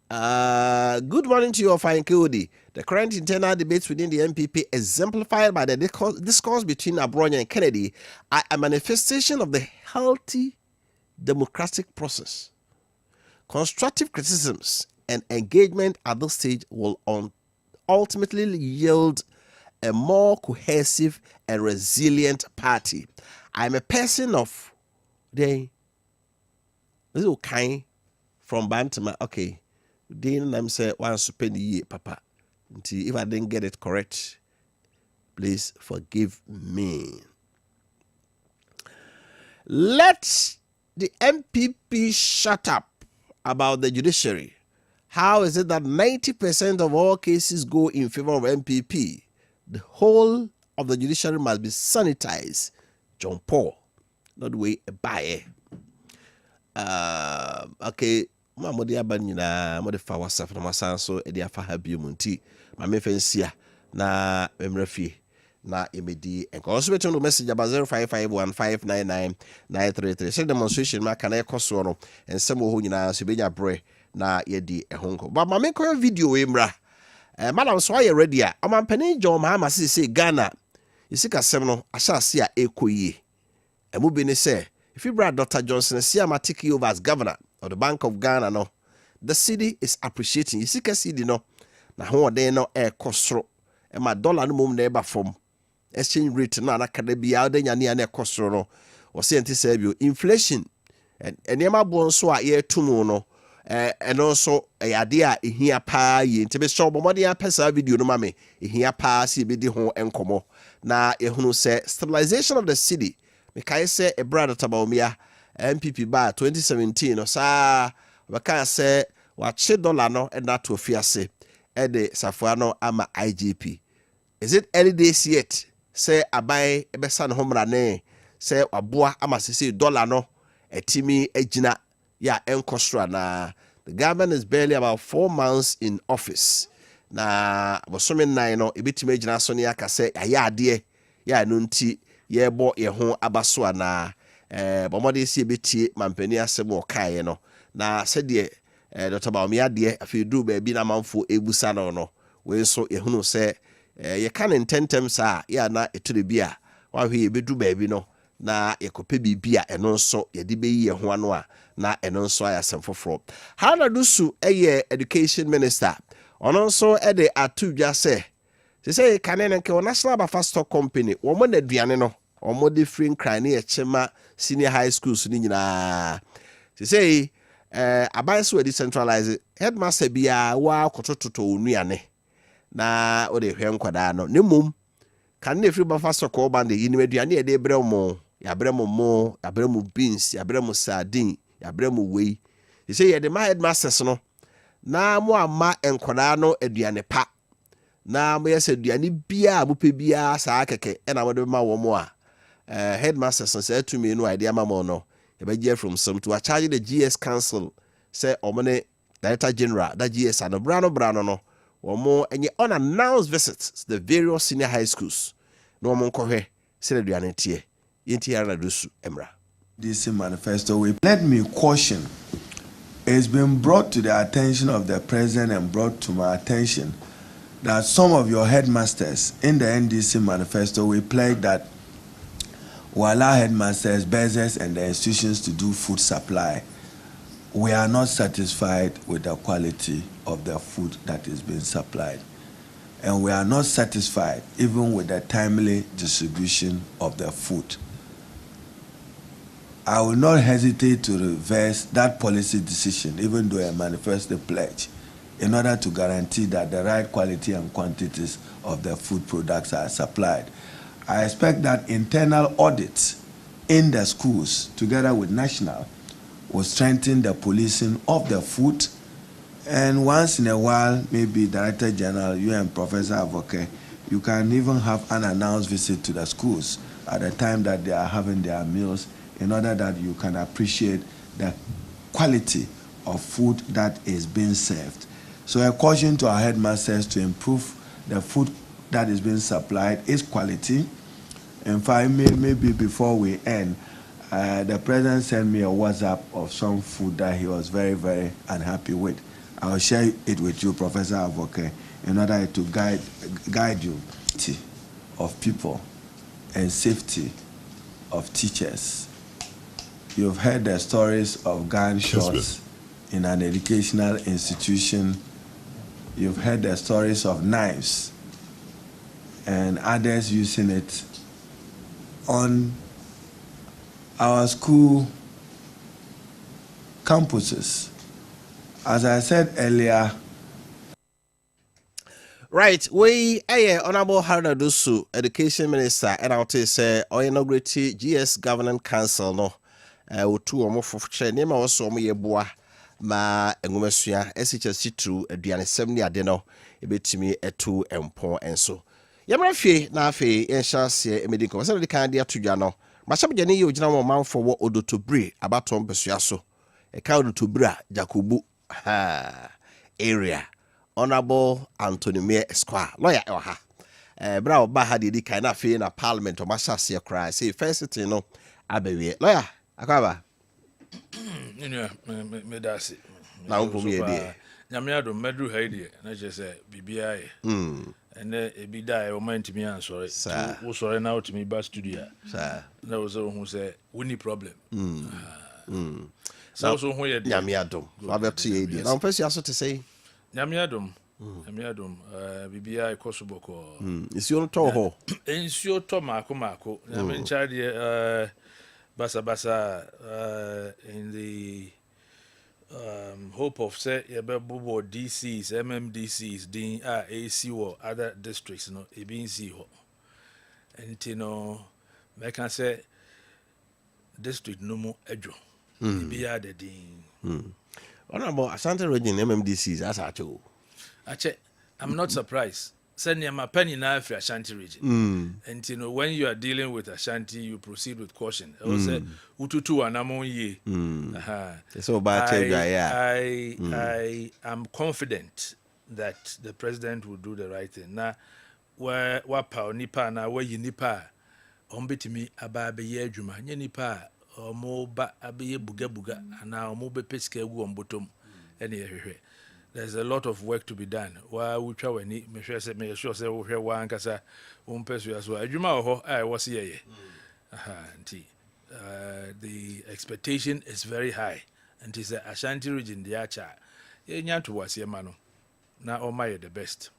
Good morning to you, fine KOD. The current internal debates within the MPP, exemplified by the discourse between Abranya and Kennedy, are a manifestation of the healthy democratic process. Constructive criticisms and engagement at this stage will ultimately yield a more cohesive and resilient party. I'm a person of the little kind from Bantama. Okay. Then I'm saying once spend a year, Papa. Until if I didn't get it correct, please forgive me. Let the MPP shut up about the judiciary. How is it that 90% of all cases go in favor of MPP? The whole of the judiciary must be sanitized. John Paul, not the way a buyer. Okay. Mamodi abanyina mo de fa WhatsApp na masan so e de afa ha bi munti ma me fansia na memrafie na emedi enko also beto no message about 0551599933 say demonstration ma kana ekoso no ensem ho nyina so benya bre na ye di ehonko ba ma me ko video we mra madam so are ready a omampani John Mahama say Ghana isika sem no asase a ekoyie emu bi ne say if you brought Dr. Johnson see am take you over as governor of the Bank of Ghana, no, the city is appreciating. You see, city no, na ho den no kosro. E ma dollar no mum neighbor from exchange rate na anakada bia de nyane na ekosoro no wo se enti say bio inflation enema bo nso a ye tumu no eno so yade a ehia pa ye enti be show bomode ya pesa video no mame ehia pa si be di ho enkomo na ehunu say stabilization of the city me kai say e brother tabawmia MPP ba 2017 no sa baka say wache dollar no and that to fiase e de safua no ama IGP. Is it early days yet? Say abai ebesa no homra ne say waboa ama sisi dollar no etimi ejina ya enkosra na the government is barely about 4 months in office. Na bosome nine no ebetimi ejina so ne aka say ayade ya no nti ye bo ye ho abaso na bomode si ebetie mampani asem o kae no na se de Dr. Baumia de afi du ba bi na manfo ebusa no we so ye hunu se ye kan intentem sa ya na etire bi a wa hwe ye bedu ba bi no na ye kope bibia eno nso ye de beyi ye ho ano a na eno nso ayasem foforo Hana Dusu education minister ono nso de atudwa se kanen nke National Bafa Stock Company wo mo na aduane no o mo de free nkran ne ye chema senior high schools ni nyina abai so decentralize headmaster bia wa kotototo onuane na o de hwe nkwada no ne mum kan ne free Bafa Stock o bande yini aduane e de bremo ya bremo beans ya bremo sardine ya bremo wei ye de my headmasters no na mo ama enkwada no aduane pa na mo yese aduane bia mo pe bia saa keke e na mo de ma wo mo a headmasters say to me no idea mama no e be from some to charge the GS council say omone director general that GS and brano no omo enye unannounced visits to the various senior high schools no omo nkɔhwɛ say aduane tie yenti Hana Dusu emra this manifesto we let me caution it's been brought to the attention of the president and brought to my attention that some of your headmasters in the NDC manifesto we pledge that we allow headmasters, business, and the institutions to do food supply. We are not satisfied with the quality of the food that is being supplied. And we are not satisfied even with the timely distribution of the food. I will not hesitate to reverse that policy decision, even though a manifesto pledge, in order to guarantee that the right quality and quantities of the food products are supplied. I expect that internal audits in the schools, together with national, will strengthen the policing of the food. And once in a while, maybe Director General, you and Professor Avoke, you can even have an unannounced visit to the schools at the time that they are having their meals, in order that you can appreciate the quality of food that is being served. So a caution to our headmasters to improve the food that is being supplied is quality. In fact, maybe before we end, the president sent me a WhatsApp of some food that he was very, very unhappy with. I will share it with you, Professor Avoke, in order to guide you of people and safety of teachers. You've heard the stories of gunshots in an educational institution. You've heard the stories of knives and others using it on our school campuses. As I said earlier, right, we Honorable Hana Dusu, Education Minister, and I'll say inaugurate GS Governing Council no two or more for name also me boa ma engumesua SHS through aduane 70 ade no ebetimi etu empon enso yamra fie na afi enhyanse emediko wasa de kan de atudwa no mashabje ne ye ogina mo manfo wo odotobre abaton besua so e ka odotobra Jacobu area Honorable Anthony Mayor Esquire lawyer ha bra oba ha de kan na afi na parliament o mashase cry say first thing no abewe lawyer akaba me dasi na unpomi e de nyamiado medru haide na je se bibia ye ene ebida e o mantimi ansore wo sore na otimi ba studio na wo so hu se woni problem so hu ye de nyamiado abeto ye de na mpesi aso te sei nyamiado Amiadum bibia ikosuboko. Nsuo to ho. Nsuo to mako. I mean charge basa in the hope of say yebebo DCs, MMDCs, din AC or other districts no e bin see ho. And you know I can say district no more edjo. Be the din. Honorable Asante region MMDCs as acho. Ache, I'm not surprised. Send me my penny now for Ashanti region. And you know, when you are dealing with Ashanti, you proceed with caution. I will say, Ututu anamon ye. So bad I am confident that the president will do the right thing. Now, where wapa nipa na where you nipa, ombetimi ababe ye juma, nye nipa, omo ba abe buga, and now omo be peske gu ombotom, any. There's a lot of work to be done. Why we try when me sure say we hear one kasa person as well. Adwuma ho I was here. The expectation is very high. And it's a Ashanti region the acha. Enya to was here mano. Na o my the best.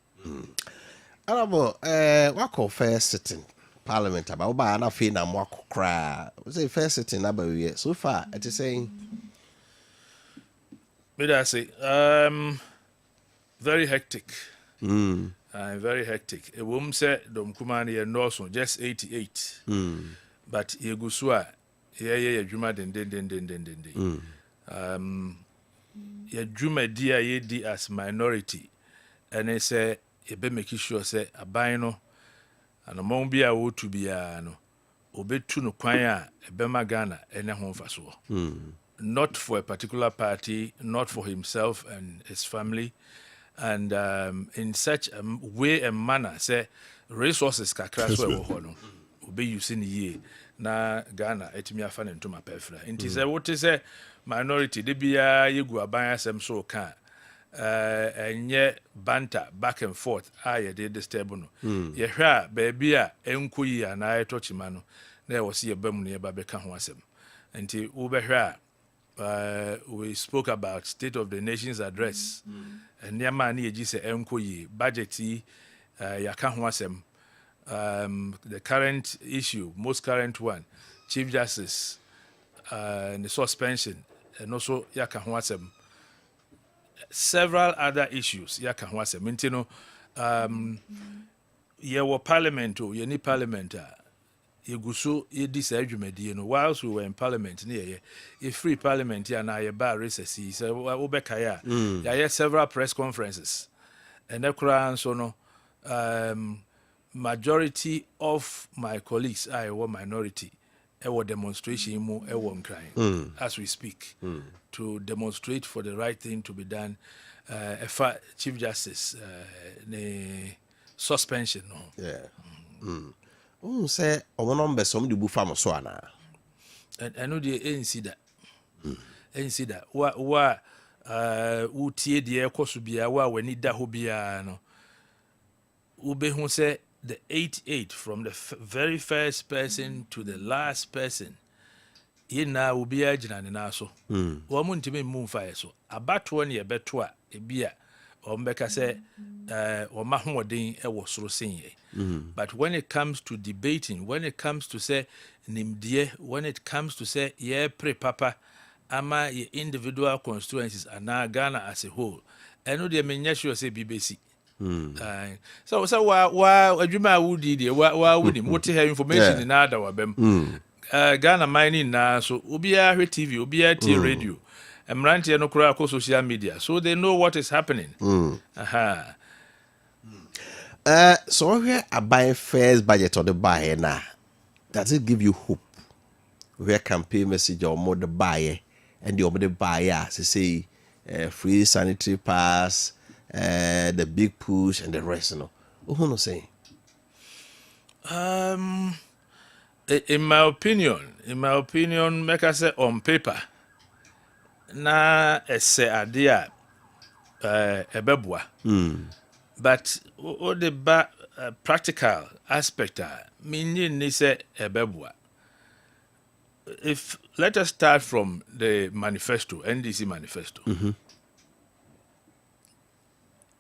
Honorable what call first sitting parliament about ba na fe na mo akokra. We say first sitting about we so far it is saying But I say, very hectic. Very hectic. A woman said, Dom Kumani and Norson, just 88. But Yegusua, yeah, Juma den. Ya Juma dia ye di as minority. And they say, you be making sure, say, a bino, and a mombia would to be a no. Obetu no kwanya, a bema Ghana, and a home for so. Not for a particular party, not for himself and his family, and in such a way and manner, say resources kakra so ho no obe using ye na Ghana etimi afa into my pefra. Inti say what is a minority de bia yegu aban asem so kan enye banter back and forth ye de disturb no ye hwa baby a enkoyi ana etochima no na wo se ye bam no ye ba beka ho asem. Inti wo be hwa we spoke about State of the Nation's address. And Yamani Ejise Enkoyi, budgety, Yakahwasem, the current issue, most current one, Chief Justice, and the suspension, and also Yakahwasem. Several other issues, Yakahwasem. Intino, Yewo Parliament, or Yeni Parliament. Yeguso yedis adwumadi no whilst we were in parliament near a free parliament here na ye bar recess so obeka ya several press conferences and ekura so no majority of my colleagues I were minority were demonstration mu were crying as we speak to demonstrate for the right thing to be done Chief Justice ne suspension no say omo number some the bufa so ana and I know the NC that wa utie de ekoso bia wa wani da ho bia no ube hu say the 88 from the very first person to the last person ina ubi agina ne na so wo mu ntime mu fa so abato ne yebeto a ebia ombeka say o mahomodin e wo soro senye. But when it comes to debating, when it comes to say nimdie, when it comes to say pre papa ama ye individual constituencies and Ghana as a whole, I know they may sure say BBC. So wa adwuma wudi de wa wudi moti have information in other wabem. Ghana mining na so obia hwe TV, obia T radio. Emrantie no kura ko social media, so they know what is happening. So where I buy first budget or the buyer now, does it give you hope? Where campaign message or more the buyer and the buyer to say free sanitary pass, the big push and the rest, you know. Who no saying? In my opinion, make I say on paper. Na ese adia ebebwa but o the practical aspect meaning ni say ebebwa. If let us start from the manifesto, NDC manifesto.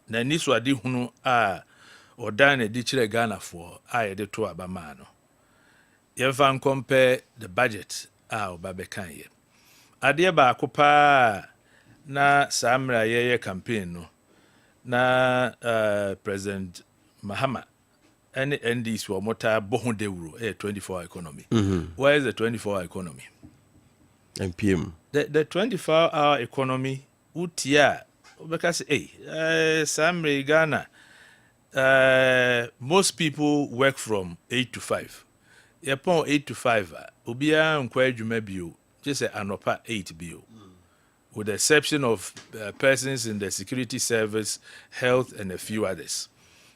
na ni so ade hunu a odan na di kire Ghana for a yede to abama no yɛmfa compare the budget a obabekan ye ade ba akopa na samra yeye campaign no na President Mahama and NDC were mota bohun dewuro 24-hour economy. Where is the 24-hour economy? MPM. The 24-hour economy utia because Samre Ghana most people work from 8 to 5. Upon 8 to 5 ubia nkwa adwuma bio just say anopa 8 bio. With the exception of persons in the security service, health, and a few others.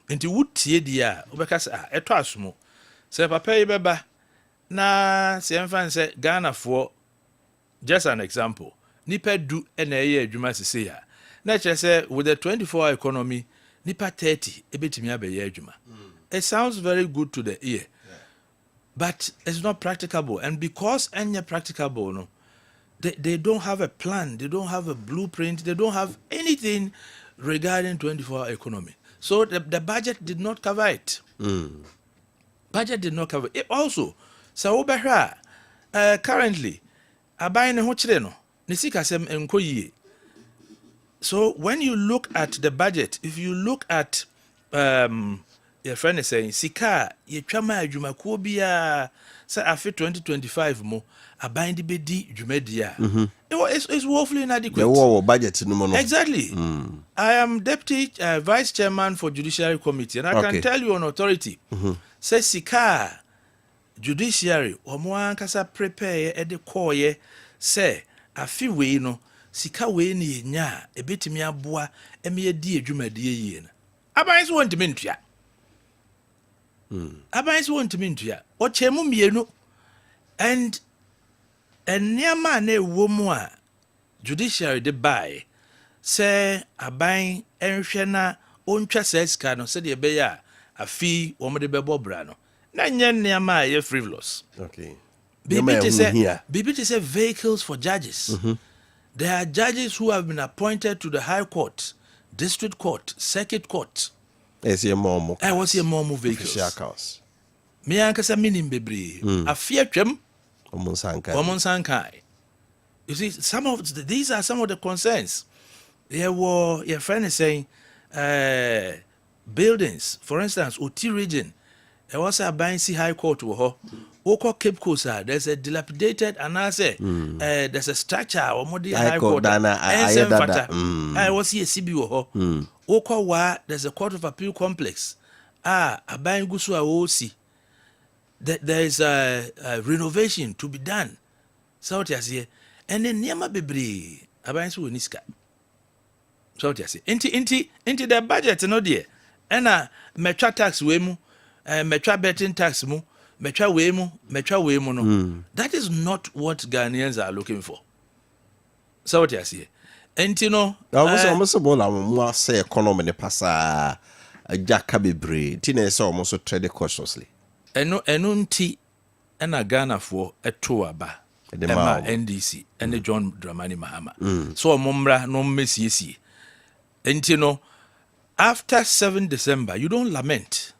Inti wutie dia obeka say eto asomo say papa yi beba na se mfa say Ghana for just an example nipa du na eye adwuma sese ya na kire say with the 24-hour economy nipa 30 ebetimi abaye adwuma. It sounds very good to the ear, but it's not practicable, and because any practicable no they don't have a plan, they don't have a blueprint, they don't have anything regarding 24-hour economy. So the budget did not cover it. Budget did not cover it. Also, so currently, abayin ne ho kire no, ne sika sem enko yie. So when you look at the budget, if you look at your friend is saying sika ye twama adwumakuo bia say afi 2025 mo abayin de bedi dwumadia. It's woefully inadequate. The war budget no more. Exactly. I am deputy vice chairman for judiciary committee, and I can tell you on authority. Say sika judiciary omo ankasa prepare e de call ye say afi we no sika we ni nya ebetimi aboa eme ye di adwumadie yie na. Abayin so want me ntua. Abayin so want me ntua. O chemu mienu and niama na ewo mu a judiciary de buy say aban enhwe na ontwa sesika no se de be ya afi wo mo de bebo bra no na nye niama ye frivolous. Okay. BBT say vehicles for judges. There are judges who have been appointed to the High Court, District Court, Circuit Court. Yes, your mom. I was your mom vehicles. Official Me ankasa minim bebre. Afia twem Omonsankai. You see, these are some of the concerns. Your friend is saying buildings, for instance, Oti region, there was a Bansi High Court Oko Cape Coast, there's a dilapidated and I say there's a structure or Modi High Court. I was here CBO. Oko wa there's a Court of Appeal complex. Abayin Gusu Aosi. There is a renovation to be done. So what you say? And then Niama Bebri, Abayin Su Niska. So what you say? Into the budget, no dear. And metra tax wemu, metra betting tax mu, metra wemu no. That is not what Ghanaians are looking for. So what you say? And you know, almost more say economy ne pasa a jacka Bebri. Tina is almost trade cautiously. Eno nti ena Ghana for eto aba ema NDC ene John Dramani Mahama so omomra no mmesiesie enti no after 7 December you don't lament,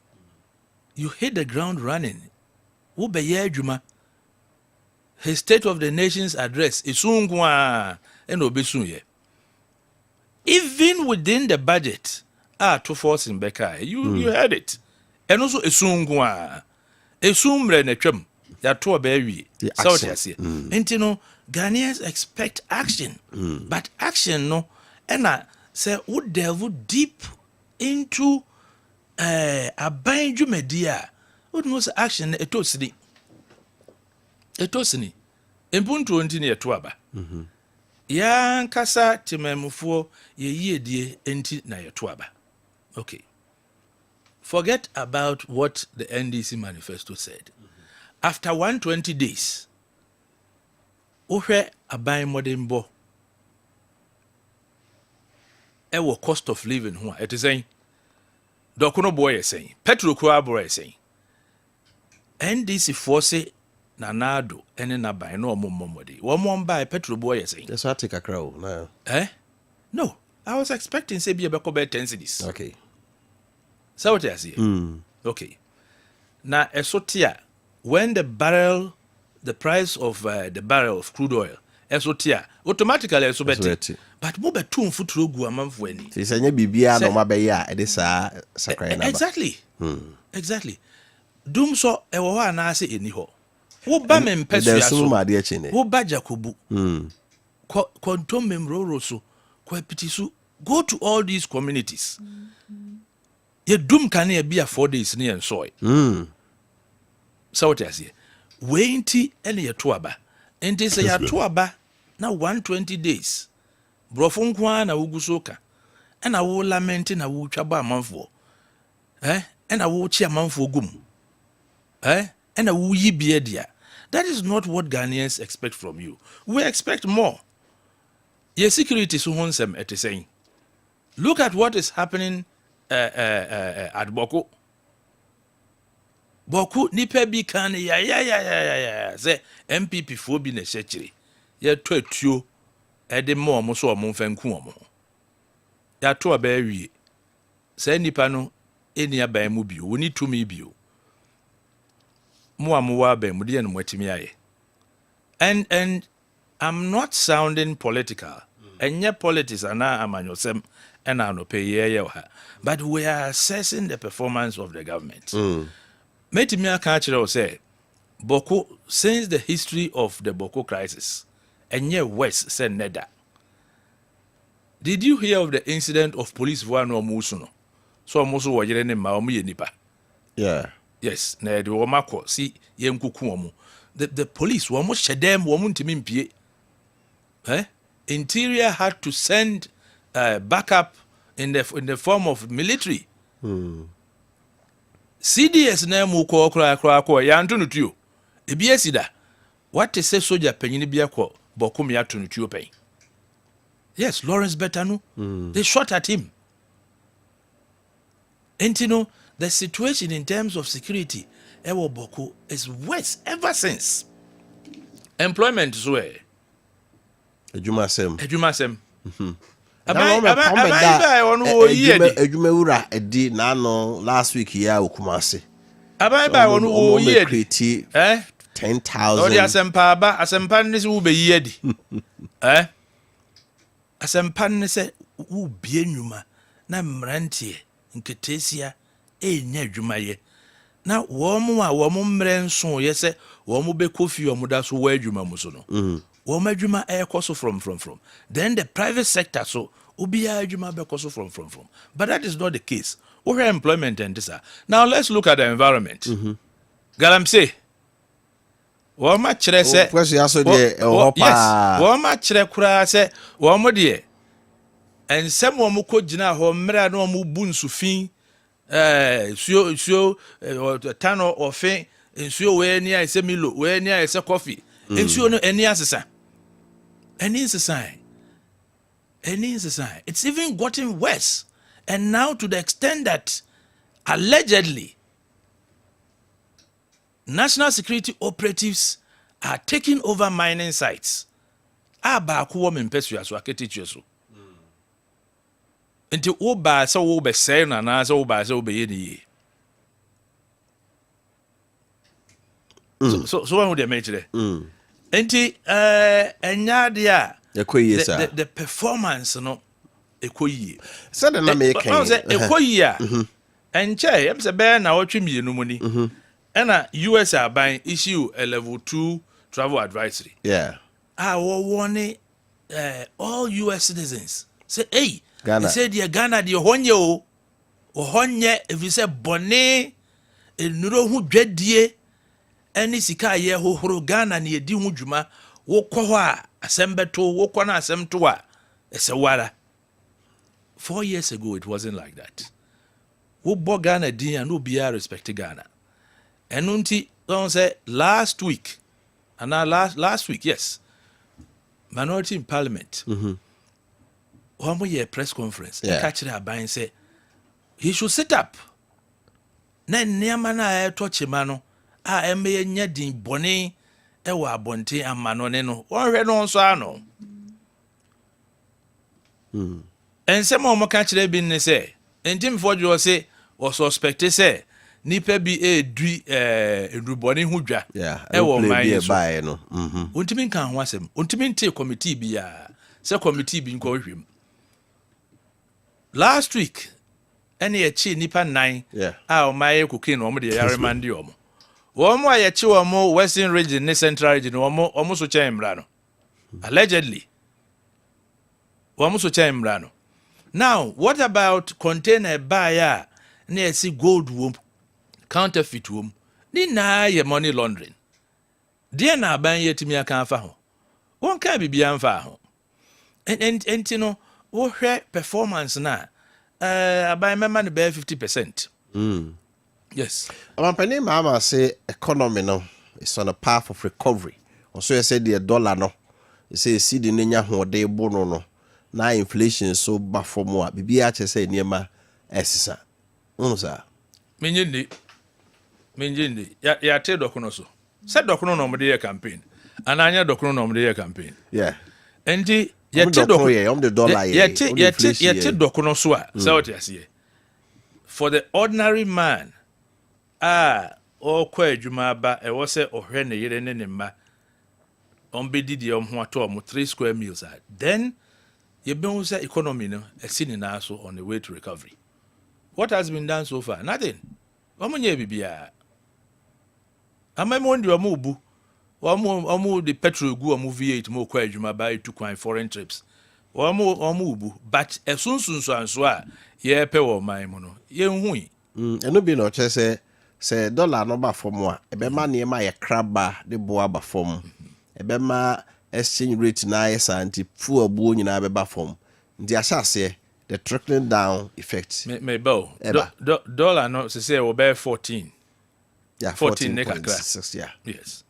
you hit the ground running. Wo be ye adwuma. His State of the Nations address isungwa eno obesun ye. Even within the budget to force in Beka you heard it. And also isungwa esumre na twam ya to baby so what you say enti no Ghanaians expect action but action no na say would delve deep into aban dwumadia would no say action etosini empuntu enti na eto aba ya nkasa timamufuo ye yiedie enti na eto aba. Okay, forget about what the NDC manifesto said. After 120 days, Ohe abai modembo. Ewo cost of living ho. It is saying, Dokuno boy is saying, Petro Kuabora is saying, NDC force nanado ene na buy no momodi. One buy Petro boy is saying. That's what take a crow now. No. I was expecting say be a beko be 10 cedis. Okay. So what I see. Okay. Now esotia when the price of the barrel of crude oil esotia automatically esobeti. But mo be too mfuturo gu amanfo ani. Say senya bibia no ma be ya e dey sa sakran na. Exactly. Exactly. Dum so e wo ha na ase eni ho. Wo ba me mpesu ya so. Wo ba Jakobu. Kontom memroro so. Kwa pitisu go to all these communities. Ye dum kan e bia 4 days ne en soy. So what I say. Wenti ene ye to aba. Enti se ya to aba na 120 days. Brofo nkwa na wugusoka. Ena wo lament na wo twaba amanfo. Ena wo chi amanfo gum. Ena wo yibie dia. That is not what Ghanaians expect from you. We expect more. Your security so wonsem et saying. Look at what is happening at Boko. Boko nipa bi kan ya say MPP fo bi na chechire. Ya to atuo ede mo mo so mo mfanku mo. Ya to aba wie. Say nipa no eni aba mu bio, woni tumi bio. Mo amuwa ba mu de no matimi aye. And I'm not sounding political. And yet politics are now amanyosem and I no pay ye. But we are assessing the performance of the government. Metimi aka say Boko since the history of the Boko crisis and yet West said neda. Did you hear of the incident of police no musuno? So musu wa yere ne ma omu ye nipa. Yeah. Yes, na de wo makọ si ye nkuku omu. The police wo mo shedem wo mo ntimi mpie. Interior had to send backup in the form of military. CDS na mu ko kra ya nto nutuo. Ebi asida. What is say soldier panyin bia ko bokum ya to nutuo pen. Yes, Lawrence Betanu. They shot at him. And you know, the situation in terms of security Ewo Boko is worse ever since. Employment is where. Ejuma sem. Ejuma ura edi na no last week here Okumase. Abai wonu wo ye di. 10,000. Odi asempa ni se wo be ye di. Asempa ni se wo bie nwuma na mrantie nketesia enya adwuma ye. Na womu a womu mre nso ye se womu be kofi omuda so wa adwuma mu so no. Womu adwuma ekoso from. Then the private sector so obiya adwuma be koso from. But that is not the case. We have employment and this. Now let's look at the environment. Galamse. Womu kire se Because you also dey hopa. Yes. Womu kire kura se womu de and some womu ko gina ho mra na womu bu nsufin suo tano ofe nsuo we ni ase milo we ni ase coffee nsuo no eni asesa it's even gotten worse, and now to the extent that allegedly national security operatives are taking over mining sites. Aba ko wo mempesu aso aketichu so nti wo ba se wo be say na na se wo ba se wo be ye ni. So when they make it. Nti enya dia the performance no ekoyi. Said na me kan. No say ekoyi a. Enche em se be na wotwe mienu mu ni. Na US aban issue a level 2 travel advisory. Yeah. Wo warning all US citizens. Say hey, Ghana. They said Ghana the honye o honye if you say bone enuro hu dwadie eni sika ye hohoro Ghana na edi hu dwuma wo kɔ hɔ a asembeto wo kɔ na asemto a esewara. 4 years ago it wasn't like that. Wo bɔ Ghana din and obi respect Ghana. Enu nti don't say last week yes, minority in parliament. One more press conference. Catch the aban say he should sit up. Na niama na touch mano. Embe nya din boni ewa abonte amano ne no. Won hwe no nso ano. and some of my catcher been say, and Tim Ford you say, or suspect say, nipa bi ruboni hudwa ewo my buy no untimi kan ho asem untimi nte committee bi ya se committee bi nko hwem last week ene ye chi nipa 9 o my cocaine o mo de yare mande o mo wo mo ye chi wo mo western region ne central region o mo so chen mra no allegedly wo mo so chen mra no. Now what about container buy ya na see gold wom counterfeit wom ni na ye money laundering dia na ban yetimi aka afa ho won ka bibia mfa ho and you know wo hwe performance na aban mema ne be 50%. Yes, I'm penny mama say economy no is on a path of recovery. Also you say the dollar no you say see the nya ho de bo no na inflation so ba for mo bibia che say niema esisa unsa Menjindi ya te dokuno so se dokuno no mde campaign ananya dokuno no mde campaign enti ya te dokuno ya te dokuno so a se what yase for the ordinary man o kwa adwuma ba e wo se ohwe ne yere ne mma on be didi ho ato mo 3 square meals then you be say economy no esini na so on the way to recovery. What has been done so far? Nothing. Omunye bibia amemo ndi omubu omu the petrol gu omu V8 mo kwa adwuma ba to kwan foreign trips omu but esunsunso anso a ye pe wo man mu no ye hui eno bi no che se dollar no ba fom a ebe ma ne ma ye kraba de boa ba fom ebe ma exchange rate na ye santi fu abuo nyina be ba fom ndi asase the trickling down effect may bow dollar no say we be 14. Yeah, 14.6, yeah. Yes.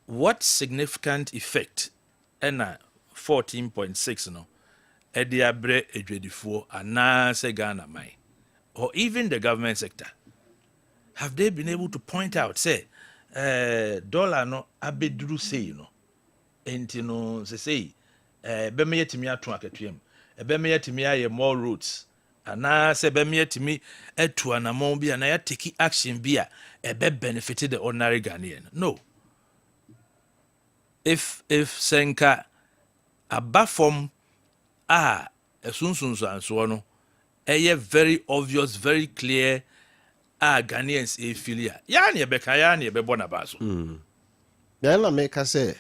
What significant effect ena 14.6 no ediabre edwedifo ana se Ghana mai or even the government sector? Have they been able to point out say dollar no abeduru say no enti no say be me yetimi ato akatwem be me yetimi aye more roads ana se be me yetimi atu anamon bia na ya take action bia be benefited the ordinary Ghanaian. No. If senka abafom esunsunso anso no very obvious, very clear Ghanaians filia ya na ebeka ya na ebebo na baso ya na make say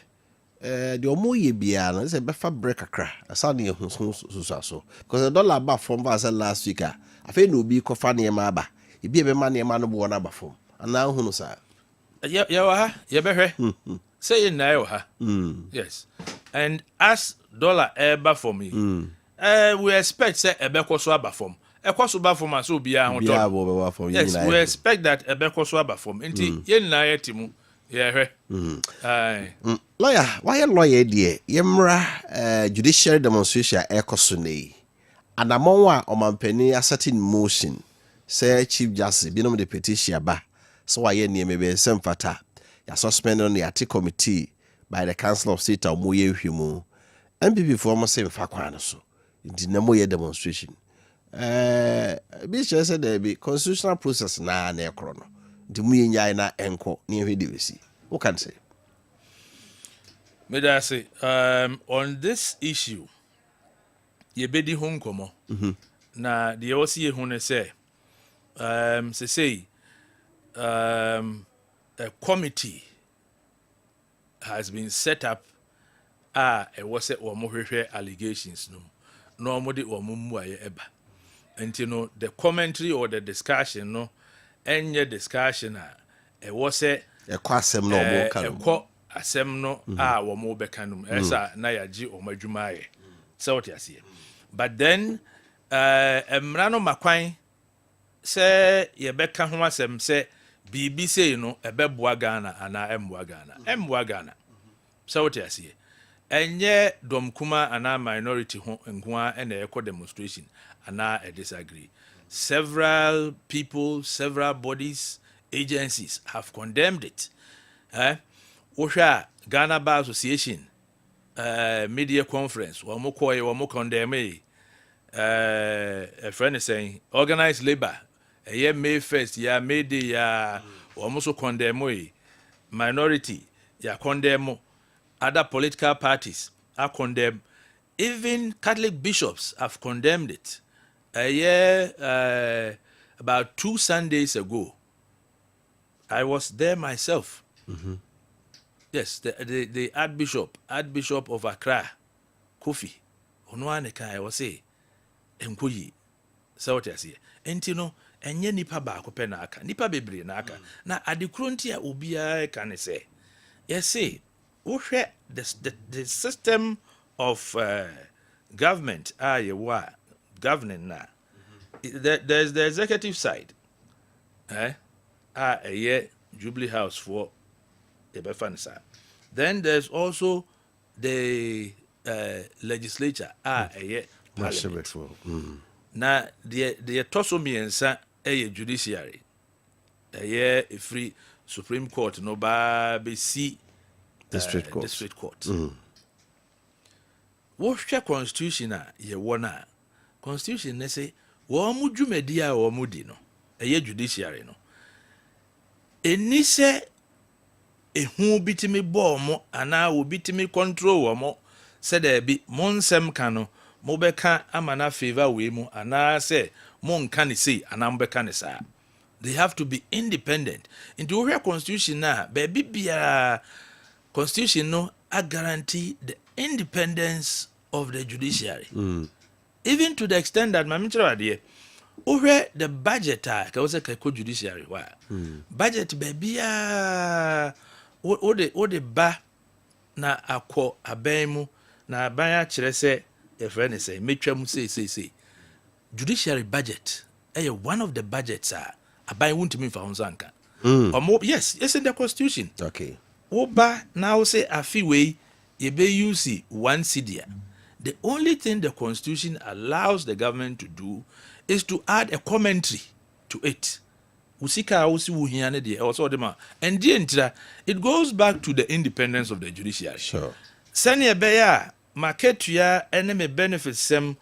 the omoye bia no say be fa break akra asa na ehun so because the dollar abafom ba say last week afa na obi kofa na ema aba ebi ebe ma na ema no bo na abafom ana hunu sa ya wa ha ye behwe say na yo ha yes, and as dollar eba for me we expect say ebekoso abafom ekoso abafom aso bia ho to yes we expect that ebekoso abafom nti ye na yetimu ye hwe lawyer why lawyer die yemra judicial demonstration ekoso nei anamon wa omampani asserting motion say chief justice binom the petition ba so why nieme be semfata ya suspend on the ati committee by the council of state or moye hwemu MPP for mo say mfa kwan so ndi na moye demonstration bi che say there be constitutional process na ekro no ndi moye nyai na enko ne hwedi wesi what can say me da say on this issue ye bedi ho nkomo na de wo see hu ne say say a committee has been set up it was a omohwehwe allegations no mo de omummu aye eba enti no the commentary or the discussion no enye discussion it was a kwasem no mo kan asem no wo mo be kanum esa na yaji omadwuma aye so what you see but then emra no makwan se ye beka ho asem se bibi say no ebeboa Ghana ana emboa Ghana so what you see enye dom kuma ana minority ho nkoa na eco demonstration ana disagree. Several people, several bodies, agencies have condemned it. Osha Ghana Bar Association media conference wɔn kɔɛ wɔn condemn a friend is saying organized labor May 1st May Day wɔn so condemn minority condemn other political parties are condemned. Even Catholic bishops have condemned it. About 2 Sundays ago, I was there myself. Mm-hmm. Yes, the Archbishop of Accra, Kofi, Onwaneka, I was say, Enkuyi, Sautiasi, Entino, enye nipa ba kope naka, nipa bebre naka. Na adikrontia ubia can say, yes, say, the system of government governing now. There's the executive side. Jubilee House for Ebefansa. Then there's also the legislature. Parliament. Now the Tosomi and judiciary. A free Supreme Court no be see district court. What's your constitution? Ye wana constitution ne say womu dwumadi a womu di no judiciary no eni se ehu bitimi bo mo ana wo bitimi control wo mo se da bi monsem ka no mo beka amana favor we mu ana se mon ka ne sei ana mo beka ne sa. They have to be independent. Into where constitution na baby bia constitution no a guarantee the independence of the judiciary. Even to the extent that over the budget judiciary budget baby the ba na akọ abemu na abanya kire se e friend say metwam say judiciary budget one of the budgets aban wuntimi fa honsanka yes in the constitution. Okay. Oba now say afiwe yebe use 1 cedi. The only thing the constitution allows the government to do is to add a commentary to it. Usika usi wuhiane de also dema. And it goes back to the independence of the judiciary. Sure. Sanya beya Maakye enemy benefits sem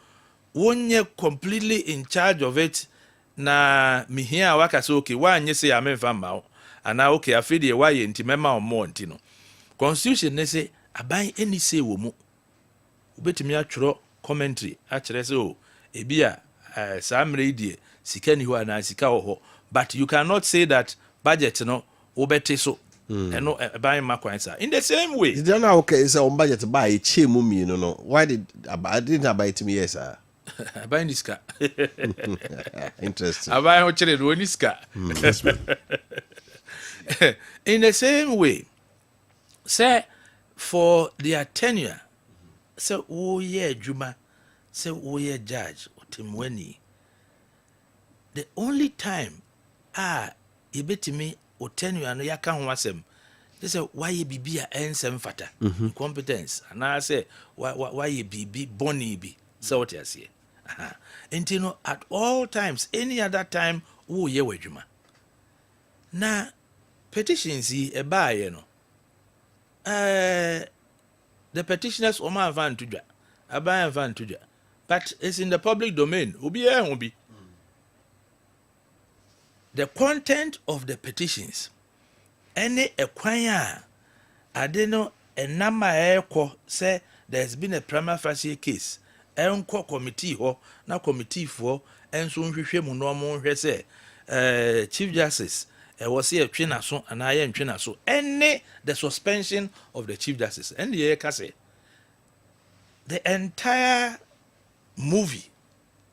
wonye completely in charge of it na mihia waka so okay wanye say amemfa mawo ana okay afidi e waye nti mema omo nti no constitution ne say aban eni say wo mu ubetimi atworo commentary akere say o ebia samre die sika ni ho ana sika ho but you cannot say that budget no obete so eno aban makwansa in the same way did you know okay is on budget buy chemu mi no why didn't buy it me yes sir. Aban niska. Interesting. Aban ho chere do niska. In the same way, say for their tenure, say juma, say judge otimweni. The only time ibetimi o tenure no yaka ho asem. They say why bibia ensem fata. Competence. And I say why bibi boni bi. So what you say? And you know, at all times, any other time, ye wejuma. Na petitions a buy, you know. The petitioners oma van tuja, a buy van tuja, but it's in the public domain. Ubi. The content of the petitions, any acquire, I don't know, a number say there's been a prima facie case. Enko committee ho na committee for enso nhwehwe mu no mo hwe se chief justice was here twena so and I am twena so any the suspension of the chief justice and the say the entire movie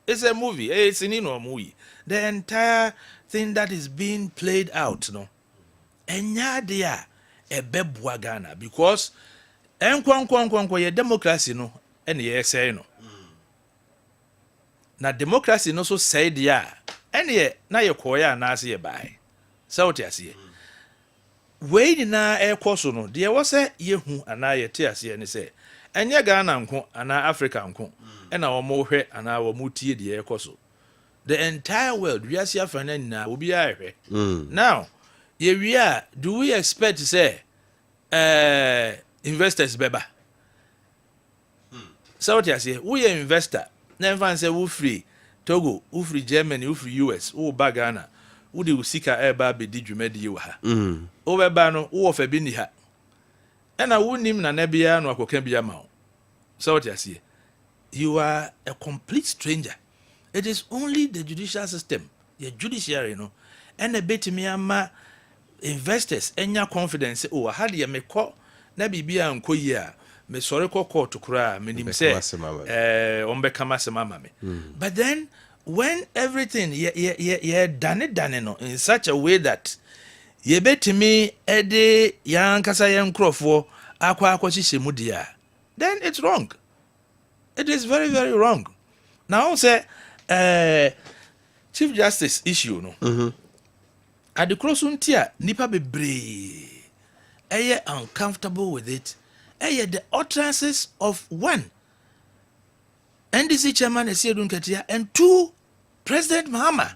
it's a movie it's in no movie the entire thing that is being played out no enya dia ebebua Ghana because enko ye democracy no and ye say no. Na democracy no so said ene na ye koya na ase ye bai so te ase we ni na ekoso no de wo se yehu ana ye te ase ne se enye Ghana nko ana Africa nko ena wo mo hwe ana wo mo tie de ekoso the entire world we are afana na obi a hwe now ye do we expect say investors beba So what you say? We are investor. Never say we free Togo, we free Germany, we free US, we bag Ghana. We do sika eba be di dwumadi yi wa ha. Over ba no wo fa bi ni ha. E na wo nim na bia no akoka bia ma wo. So what you say? You are a complete stranger. It is only the judicial system, the judiciary, and a bit me ama investors enya confidence. Oh, I had me call na bibia nko yi a me sorry call to kura me nim say ombekama se mama me. But then when everything done no in such a way that ye betimi ede yan kasa yan krofo akwa hihye mu dia, then it's wrong. It is very, very wrong. Now say Chief Justice issue at the crossuntia nipa bebre uncomfortable with it. The utterances of one NDC chairman Esiedun Ketia and two President Mahama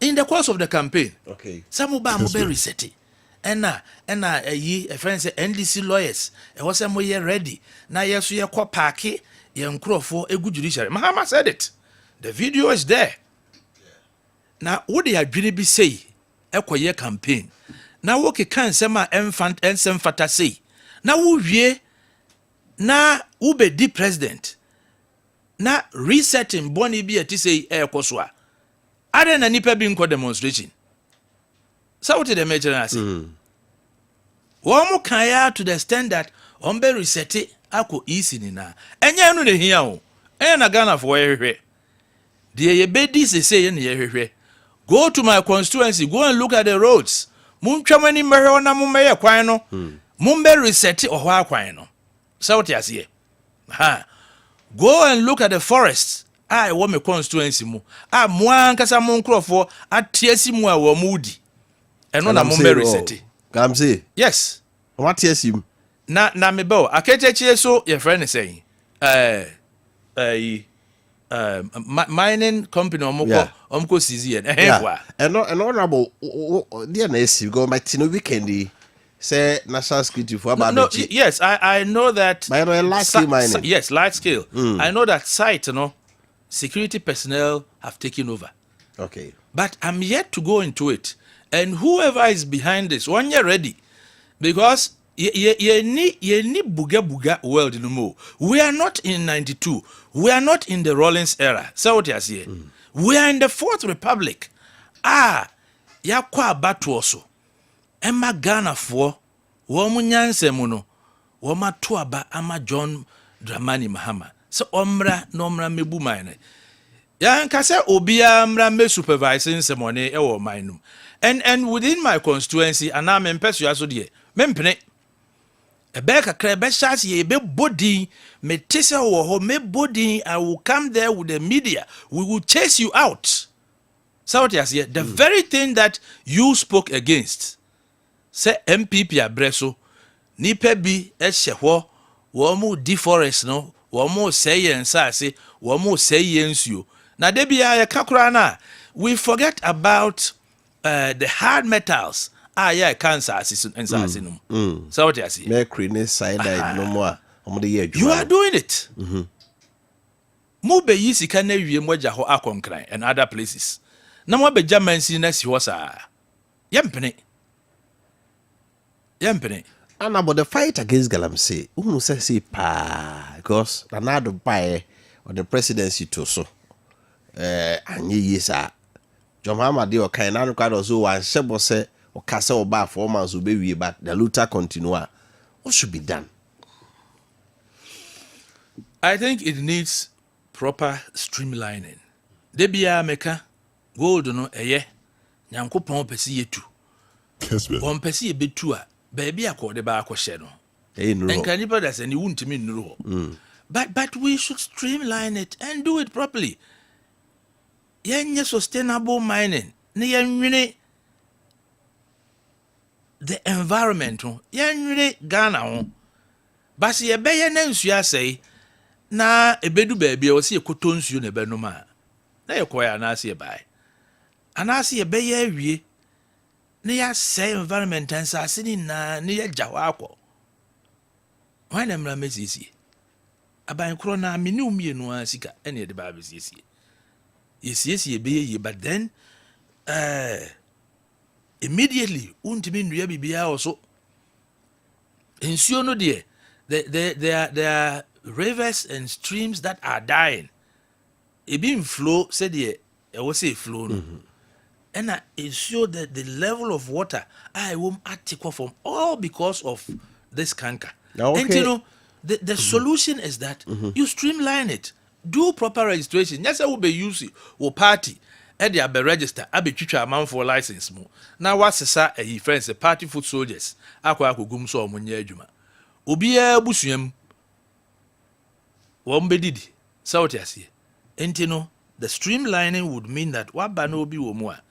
in the course of the campaign. Okay. Some be reset. And a friend say NDC lawyers was some way ready. Now yes we are kwa parky young crow for a good judiciary. Mahama said it. The video is there. Now what they are really be say a campaign. Now what can sema infant and some fata say. Now we na ube di president. Na resetting boni bi ati say koswa. Ada na nipa bi nko demonstration. So what did the major say? Womu kaya to the extent that ombe reseti ako easy ni na. Enye enu ne hia o. Enye na Ghana for ehwe. Die ye bedi say ye ne ehwe. Go to my constituency, go and look at the roads. Muntwamani mehwe na mummeye kwan no. Mumbe reseti ohwa kwan no. So what you say? Go and look at the forests. I want my constituency mu. Mwa nkasa mu nkrofo atiesi mu a wo mudi. Eno na mumbe reseti. Gamze. Yes. What yes him? Na mebo akecheche so your friend is saying mining company omko CZ and honorable dear Nessie go my tino weekend say national security for about yes I know that by large scale mining. Yes, large scale. I know that site security personnel have taken over. Okay. But I'm yet to go into it. And whoever is behind this, when you're ready, because ye ni buga world no more. We are not in 92. We are not in the Rawlings era. So what you say? We are in the Fourth Republic. Ya kwa batu oso. Emma Ghana for womu nyanse muno. Woma tuaba ama John Dramani Mahama. So nomra mebu mine. Ya nkase obia mra me supervising semone ewo minum. And within my constituency, and I'm in Pessu de Mempene. A becker crab shots ye be body, me tissa or me body, I will come there with the media. We will chase you out. So what you the very thing that you spoke against. Say MPP abreso, nipe bi esheho, womu deforest no, womu say and say, womu say yensu. Na debia ya kakurana, we forget about the hard metals. Cancer and assassinum. So what you see? Mercury cyanide no more. You are doing it. Mube yisi kane wie moja ho akonkran and other places. Na mo be German si na si ho sa. Yempene. And about the fight against Galamsey, who say pa because Nanado Pae or the presidency to so. And ye sir. John Mahama de o kan na no so wan shebo se o kase o ba 4 months o be wie but the luta continua. What should be done? I think it needs proper streamlining. Debia meka gold no eye nyankopon pese yetu. Kessben. Pon pese ye betu a baby akode ba akɔhye no. And can you that's any wuntimi nnuru. But we should streamline it and do it properly. Yenye sustainable mining. Ni yenwene the environment. Yenwene Ghana ho. Basi ye beye na nsu asai na ebedu baby o se ekoto nsu na ebenum a. Na ye koya na ase bai. Anase ye beye awie. Na ya say environment ansase ni na ne ye gyawa akọ. Why na mra mesisi? aban kro na me ne umienu an sika ene de ba besiesie yesiesie be ye but then immediately untimi nnua bibia also nsuo no de there are rivers and streams that are dying it being flow said the I will say flow no and ensure that the level of water I won't article from all because of this canker. Okay. And you know the solution is that you streamline it, do proper registration. Yes, I will be using or party and they be register I be teacher amount for license mo. Now what's a friends a party foot soldiers akwa gum so omunye adwuma obi abusuam wo mbedidi so tiase enti no the streamlining would mean that waba no obi wo mu a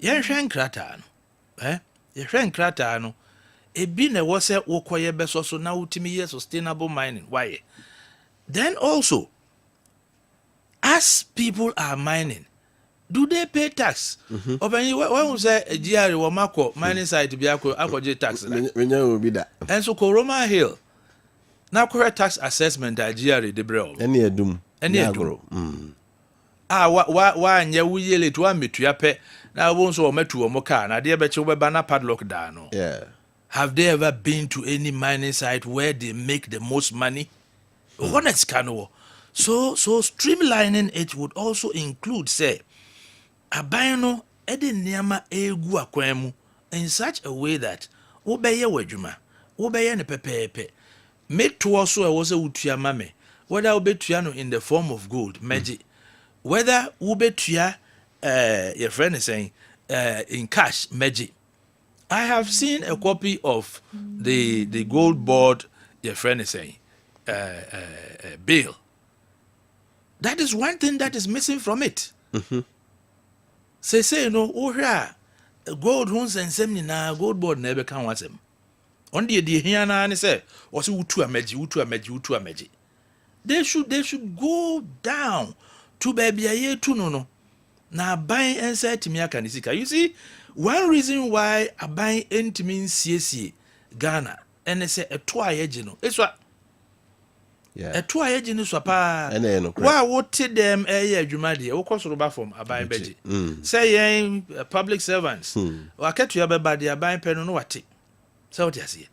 yehwe nkrata no yehwe nkrata no ebi na wo se wokoye beso so na utimi ye sustainable mining why then also as people are mining do they pay tax when we say GR wo mako mining site bi akoje tax na menya obi da and so Koroma Hill na correct tax assessment that GR de brel ene edum wa anya wuyele to ametua pe na wo nso o matu o moka na de be che wo be na padlock da no. Yeah. Have they ever been to any mining site where they make the most money? Honest cano. So streamlining it would also include say abayno ede niama egu akwemu in such a way that obeye wadwuma obeye ne pepepe make to also was a utua mame whether obetua no in the form of gold magic whether ubetua your friend is saying in cash magic. I have seen a copy of the gold board your friend is saying bill. That is one thing that is missing from it. Say no gold runs and semi na gold board never can want him. On the here na and say was utu ameji. They should go down to baby a to no. Now buying and say to me akanisika. You see, one reason why I buy means CSC Ghana and they say a twa it's what a twa agent swapa why would them jumadi or cost rubber from a buying beji say public servants or get you by the buying pen no what so what you see.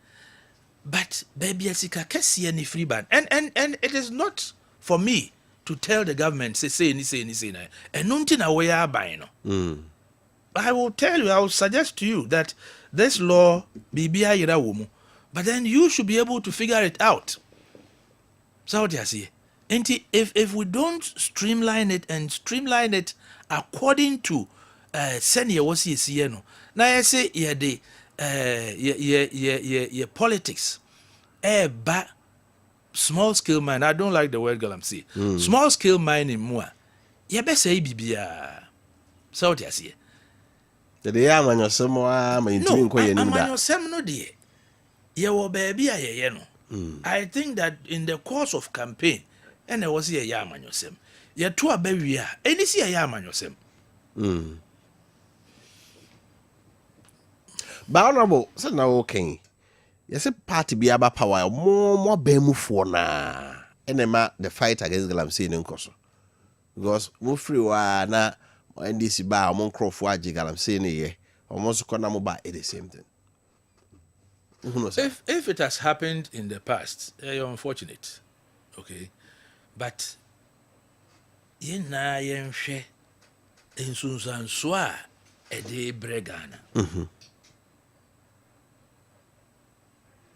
But baby asika kesi any free band and it is not for me to tell the government say and nothing away are buying no. I will tell you, I will suggest to you that this law be woman, but then you should be able to figure it out. So what you see? And if we don't streamline it according to senior was no. Now I say politics. But small scale mining. I don't like the word girl I'm saying. Small scale mining more. You better say bibia. So what you see? The amanyosem wa maintain ko yenim da. Amanyosem no de. Ye wo baby ayeye no. I think that in the course of campaign and there was ye amanyosem. Ye to abawi a eni si ye amanyosem. Ba honorable say na okay. Yes a party bi aba power more bemufo na. Enema the fight against galamsey nkoso. Because mo free wa na NDC ba among crofo ajigal I'm saying here almost kona mo ba the same thing. If it has happened in the past, you're unfortunate. Okay. But yena yenhwe ensunsanswa ede bregana.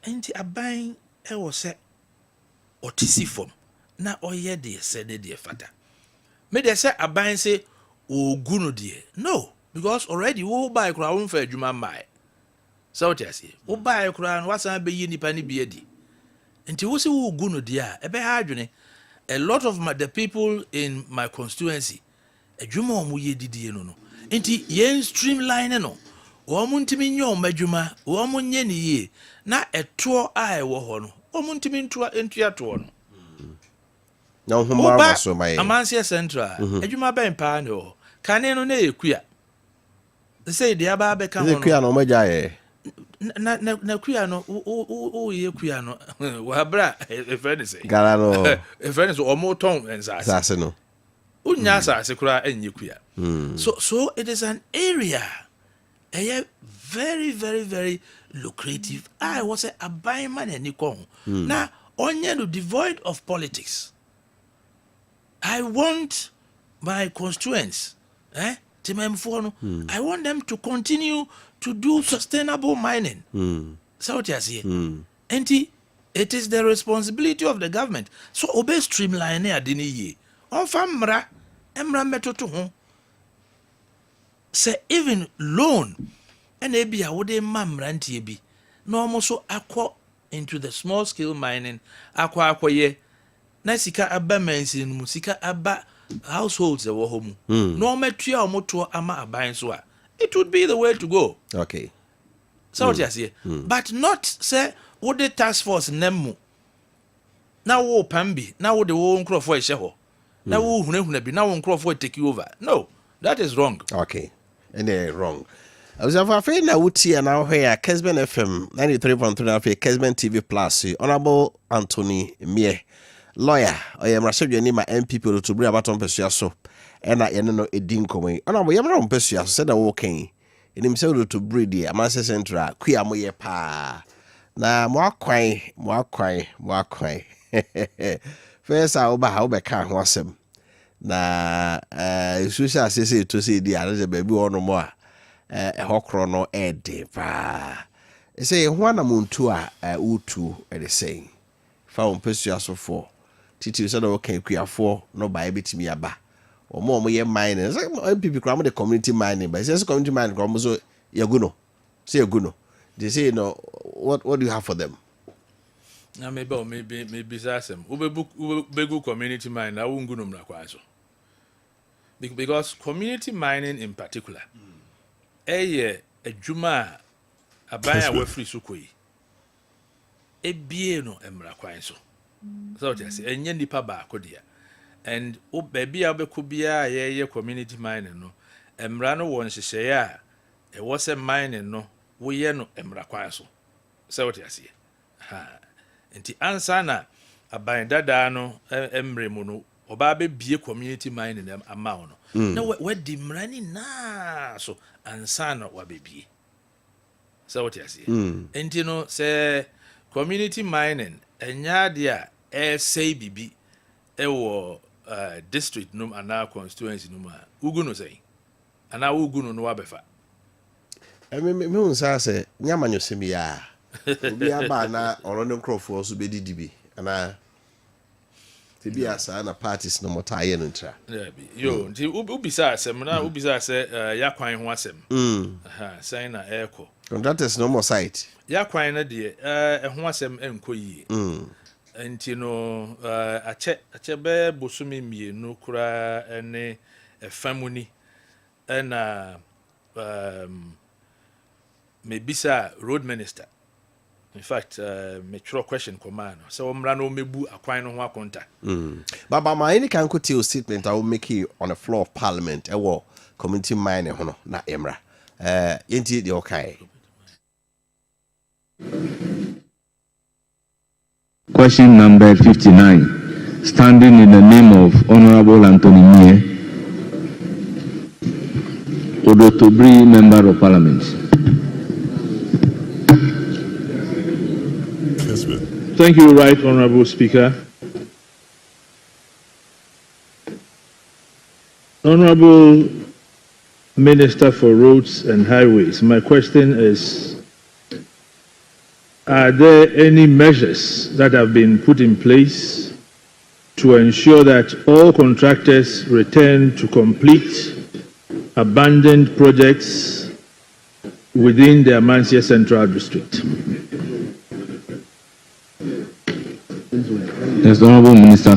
Enti aban e wo se otisi fom na oye de se de fata. Me de se aban se oguno die no because already wo buy kura won fa adwuma mai so what you say wo buy kura no wasan be yi nipa ni bia di nti wo se wo oguno die a ebe ha adwene a lot of the people in my constituency adwuma omo ye didie no nti yen streamline no wo mo ntimi nye o madwuma wo mo nye ni ye na eto a wo ho no wo mo ntimi ntua to no na humara so mai amansia central adwuma ben pa no kane no na ekua say the aba be kan ekua no majaye na kuya no o ye kuya no wa bra e friend say gara no e friend so omo ton ensase no unya asase kura enye kuya. So it is an area very very very lucrative. I was a buying man and nikon. Now onye devoid of politics. I want my constituents, I want them to continue to do sustainable mining. So what you say? And it is the responsibility of the government. So obey streamline adini ye. On famra emra metoto ho. Say even loan and ebi a wode mamra ntie bi. No almost so akwa into the small scale mining akwa ye. Na sika aba mansin mu sika aba households ewo ho mu no matua omoto ama aban so a it would be the way to go. Okay, so what you say but not say what the task force nemu na wo pambi na wo de wo nkrofo ehye ho na wo hunahuna bi na wo nkrofo take over. No, that is wrong. Okay, and they wrong. I was afraid na wuti na wo here Kessben FM 93.3FM Kessben TV Plus Honorable Anthony Mie lawyer oyem rasebye ni ma MPP to bri abaton pesua so ena ye no edin komai ona bo yemra on pesua so said that wo kan enim se to bri dia amase central kuya mo ye pa na mo akwan first a oba ka ho asem na social assessment to say dia na baby ono mo a hokro no ede pa e say ho na muntu a utu e dey saying fa on pesua so for titi said okay kuafo no buy betimi aba omo ye mining MPP kram the community mining but says community mining kram so yaguno they say no what do you have for them na maybe sasem ubegu community mining na wunguno mra kwa so because community mining in particular adwuma abaya we free so koi ebie no emra kwa so so what you say enye nipa ba ko dia and o baby a be ko bia ye community mining no emra no won hyehyeye a e wo se mining no wo ye no emra kwa so what you say enti ansa na aban dada no emre mu no oba be bie community mining ama no na we di mrani na so ansa na wa be bie what you say enti no say community mining enya dia say bibi ewo district num ana constituency num a uguno say ana uguno no abefa me unsa say nyamanyo semi ya obi aba na orono nkrofo so bedidi bi ana tibi asa na parties no motaye no ntra yo nti ubisa asem na ubisa say yakwan ho asem say na eko contractors no more site yakwan na de ho asem enkoyi enti no ache be bosumi mienu kura ene famuni na mebisa road minister in fact me throw question command so omra no mebu akwan no ho akonta baba ma any can quote statement I will make it on the floor of parliament community mining ho na emra yenti de okay. Question number 59, standing in the name of Honorable Anthony Mie, Odotobri, Member of Parliament. Thank you, Right Honorable Speaker. Honorable Minister for Roads and Highways, my question is, are there any measures that have been put in place to ensure that all contractors return to complete abandoned projects within the Maakye Central District? Yes, Honorable Minister.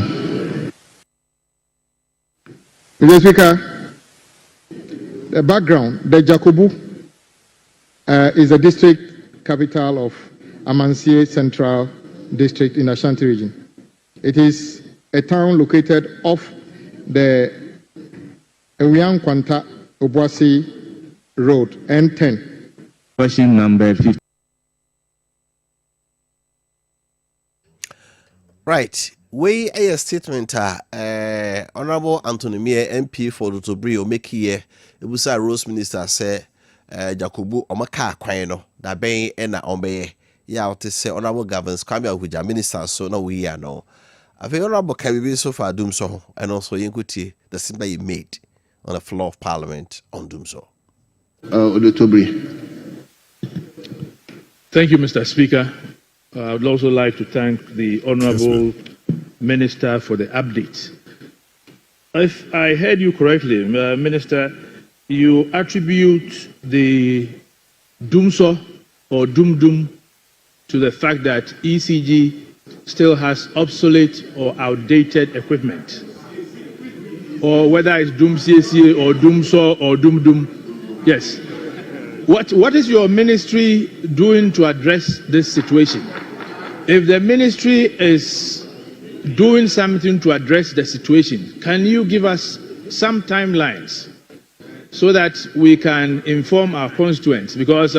Mr. Speaker, the background, the Jakobu is the district capital of Maakye Central District in Ashanti region. It is a town located off the Ewian Kwanta Obuasi Road, N10. Question number 50. Right. We a statement Honorable Anthony Mie MP for Dotobri o make here. It was a Rose Minister say Jacobu omaka kwan no da ben e na ombe ya to say Honorable Governors Kwame Ahuja Minister so no we are no. I feel Honorable Kabibi so far doom so and also Yinkuti the simba you made on the floor of Parliament on doom so. Dotobri. Thank you, Mr. Speaker. I would also like to thank the Honorable Minister for the update. If I heard you correctly, Minister, you attribute the doomso or doom to the fact that ECG still has obsolete or outdated equipment, or whether it's doom CSA or doomso or doom. Yes. What is your ministry doing to address this situation? If the ministry is doing something to address the situation, can you give us some timelines so that we can inform our constituents? Because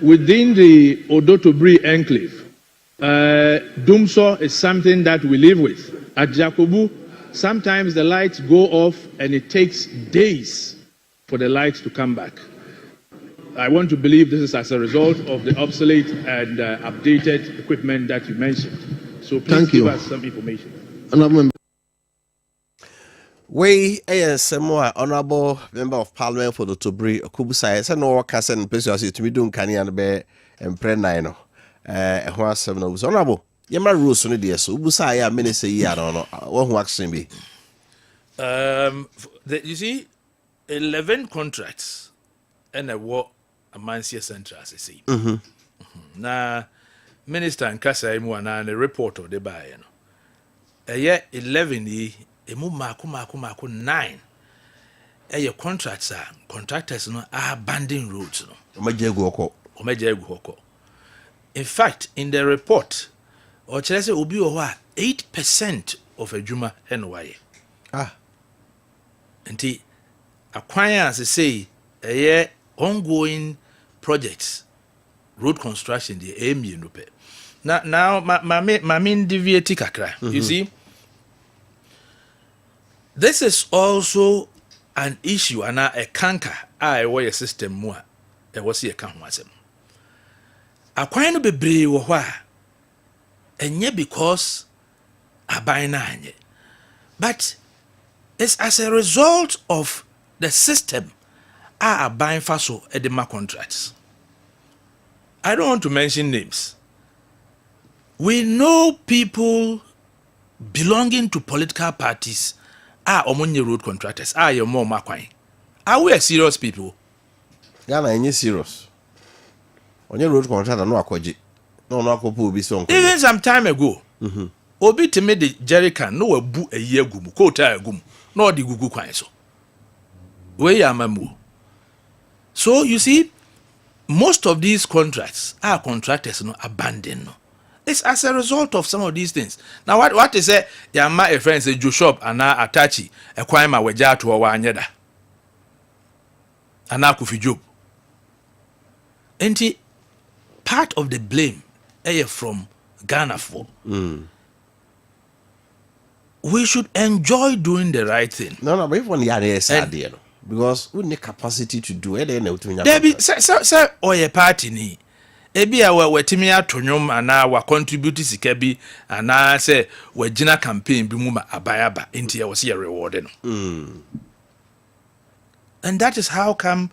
within the Odotobri enclave, doomso is something that we live with. At Jacobu, sometimes the lights go off and it takes days for the lights to come back. I want to believe this is as a result of the obsolete and updated equipment that you mentioned. So please give us some information. We a Honorable Member of Parliament for the Tobri Okubusa is no Cassan Pesos to be doing Canyan Bear and Prenino. Who 7 was honorable. Yama rules on the dear so Busaya Minister Yadon or waxing be. You see, 11 contracts and a war. Maakye Central, as I say. Now, Minister and Kasa and a reporter they buy. A year 11 emu maku 9. A contracts are contractors no are abandoning roads no. In fact, in the report, or Chelsea will be 8% of a Juma NY. And acquire as I say a year ongoing projects, road construction, the aim you know. Now, my main deviate kakra. You see, this is also an issue and a canker. I wear a system more. There was here come once. A quite be brave or why, and yet because I buy nine. But it's as a result of the system. Are buying faso edema contracts. I don't want to mention names. We know people belonging to political parties are among road contractors. Are you more Maakye? Are we serious people? Ghana any serious. On your road contractor no akwaji. No akopu bi so. Even some time ago. Obi teme the jerrycan no wabu a year gum, quota gum, no the gugu kwan so. We are mamu. So you see, most of these contracts are contractors no abandoned. No. It's as a result of some of these things. Now what is it? Yama a friend say Joshop and Atachi a kwama weja to our anyeda. And Kufi Job. And part of the blame from Ghana for. We should enjoy doing the right thing. No, but if one year sad, because we need capacity to do it. There be sir or a party ni. Ebi a we timi atonyom ana wa contribute sika bi ana say we gina campaign bi mu ma abayaba enti e was here rewarded. And that is how come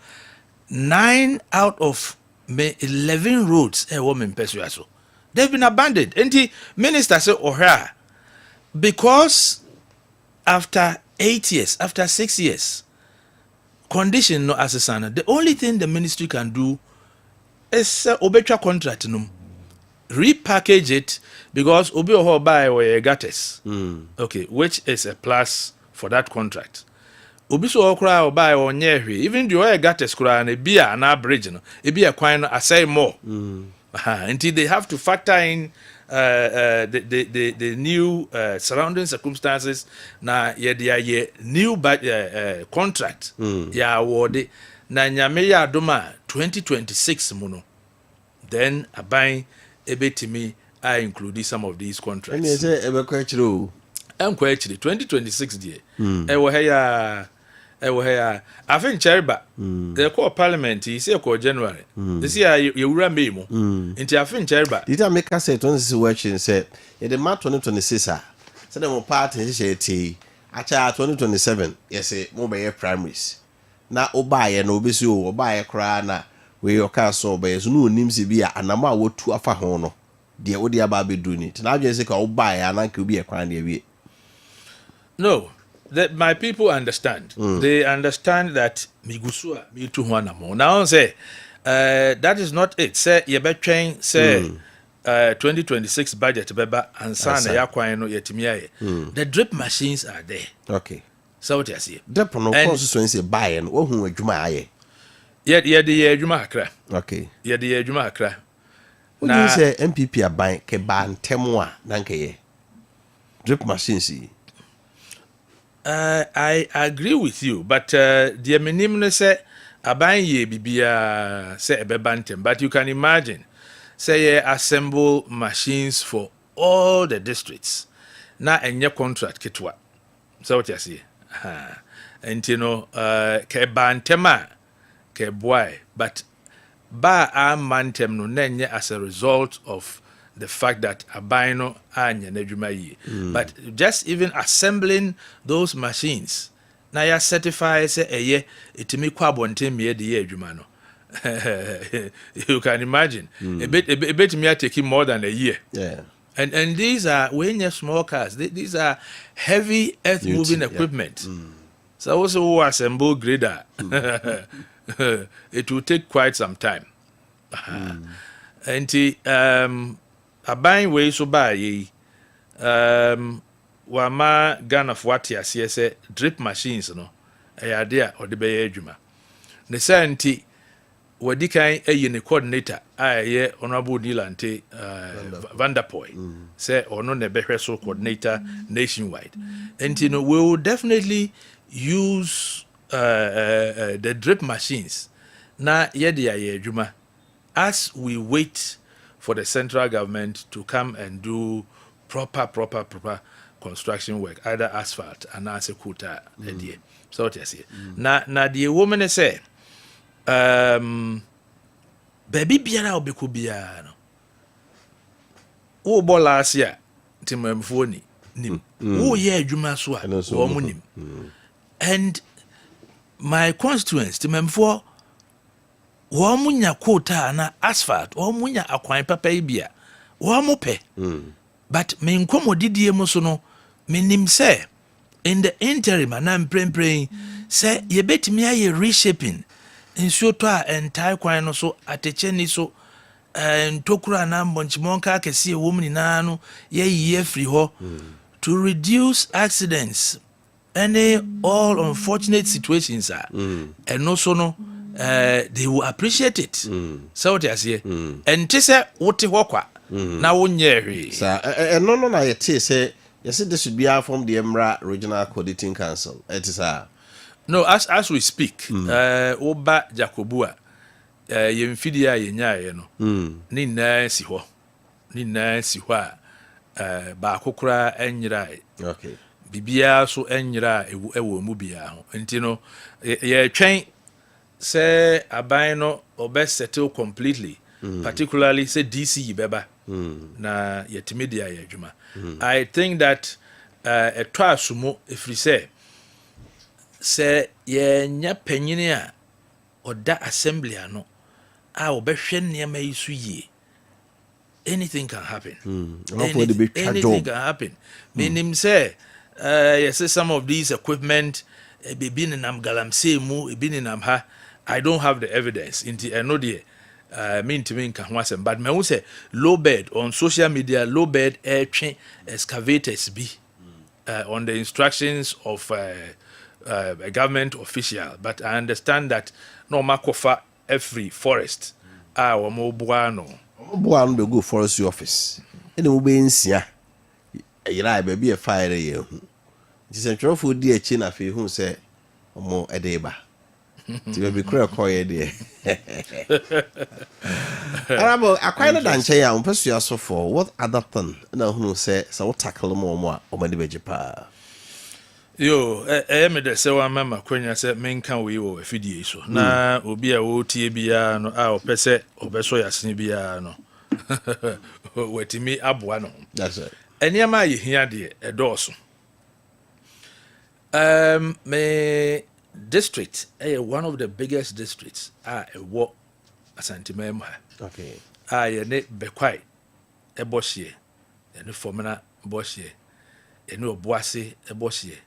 9 out of 11 roads a woman pursue so. They've been abandoned. Enti minister say ohra because after 8 years, after 6 years, condition no assessana. The only thing the ministry can do is obetra contract no, repackage it because obi oho buy we gates. Okay, which is a plus for that contract. Obi so okra o buy onye hwe even the oil gates kura na bia na bridge no e bia kwan no asay more. Until they have to factor in the new surrounding circumstances na ye new contract ya award na nyame ya adoma 2026 muno then aban ebetimi I include some of these contracts. And you say ever quite true. I'm quite actually 2026 dear. I think Cheriba, the core parliament, he say called January. This year you ran me more. Into I think Cheriba. Did I make us say 26 watching said, the March 2026, sir. So then we'll part in tea. Actually, 2027, yes, mobile primaries. Now, Obay and Obisu, Obay Crana, where your castle bears no names be a number would to a fahono. Dear Odia Baby doing it. Now, just say, Obay and I could be a cranny. No. That my people understand. They understand that Migusua, me too one more. Now say that is not it. Say you better train say 2026 budget beba and san ya kwan no yetimiaye. The drip machines are there. Okay. So what you see? Drip no constituency buy and who adwuma aye. Yet the adwuma akra. Okay. Yet the adwuma akra. Now say MPP aban ke ban temwa nankeye. Drip machines. I agree with you, but the minimum say aban ye bibia say ebebantem, but you can imagine say assemble machines for all the districts. Na enye contract kitwa. So what you see? And you know ke bantema ke boy, but ba a mantem no nenye as a result of the fact that abino anya nedwuma yi. But just even assembling those machines na ya certify say eye etimi kwa bonten me de adwuma no. You can imagine a bit me taking more than a year. Yeah. And these are when you small cars, these are heavy earth moving equipment. So also who assemble grader it will take quite some time. And aban we so ba ye wama Ghana for what ya say drip machines no e there or the be adwuma ne santi wadi kan ne coordinator aye honorable Nilante Vanderpoy say ono ne behwe so coordinator nationwide, and we will definitely use the drip machines na ye de aye adwuma as we wait for the central government to come and do proper construction work, either asphalt and as a quota. So what you see. Now the woman say, baby biara obeku biara no. O bo last year timemfoni nim. O ye adwuma so a wo mu nim. And my constituents timemfo womunya quota na asphalt womunya akwan papa ibia womupe but me nkomodidie mu so no menim say in the interim na mprempren say yebetimi aye reshaping nsuo to a entire kwan no so atecheni so ntokura na mbonchimonka akese womu nyina no ye free ho to reduce accidents any all unfortunate situations are and also no they will appreciate it. So what you say? And this is what you walk na wonye sir no na ye say you see this should be out from the Emra Regional Coordinating Council. It is no as we speak oba Jacobua yemfidia yenyaye no ni na si ho ba kokura enyira okay bibia so enyira ewo mu bia ho ntino ye twen say aban no obe settle completely particularly say DC beba na yetimedia ya adwuma. I think that a twasumo if we say ye nya panyini a oda assembly ano a obehwe nneema yisu yie, anything can happen. Anything can happen. Meaning say you say some of these equipment be in am galamsey mu be in am ha. I don't have the evidence into I know the mean to mean can but me say low bed on social media, low bed air train excavators be on the instructions of a government official, but I understand that no makofa every forest wa mo buano be go forestry office and we be nsia yira be be fire ye hu. It is a trophy di echi na fe hu say omo edeba To be clear, call there. Arabo, I quite a dance. I am pursuing so for what other thing? No, who say so tackle more or many vegepa. Yo, me de se wa mama kwanya se menka we wo afidie so. Na obi a wo tie bia no a opese obeso yasene bia no. Wetimi aboa no. That's it. Eniama ye hia de edoso. Me district, one of the biggest districts wo Asante Mem. Okay. Ye ne bekwai ebohye. Ene fomena bohye. Ene oboase ebohye.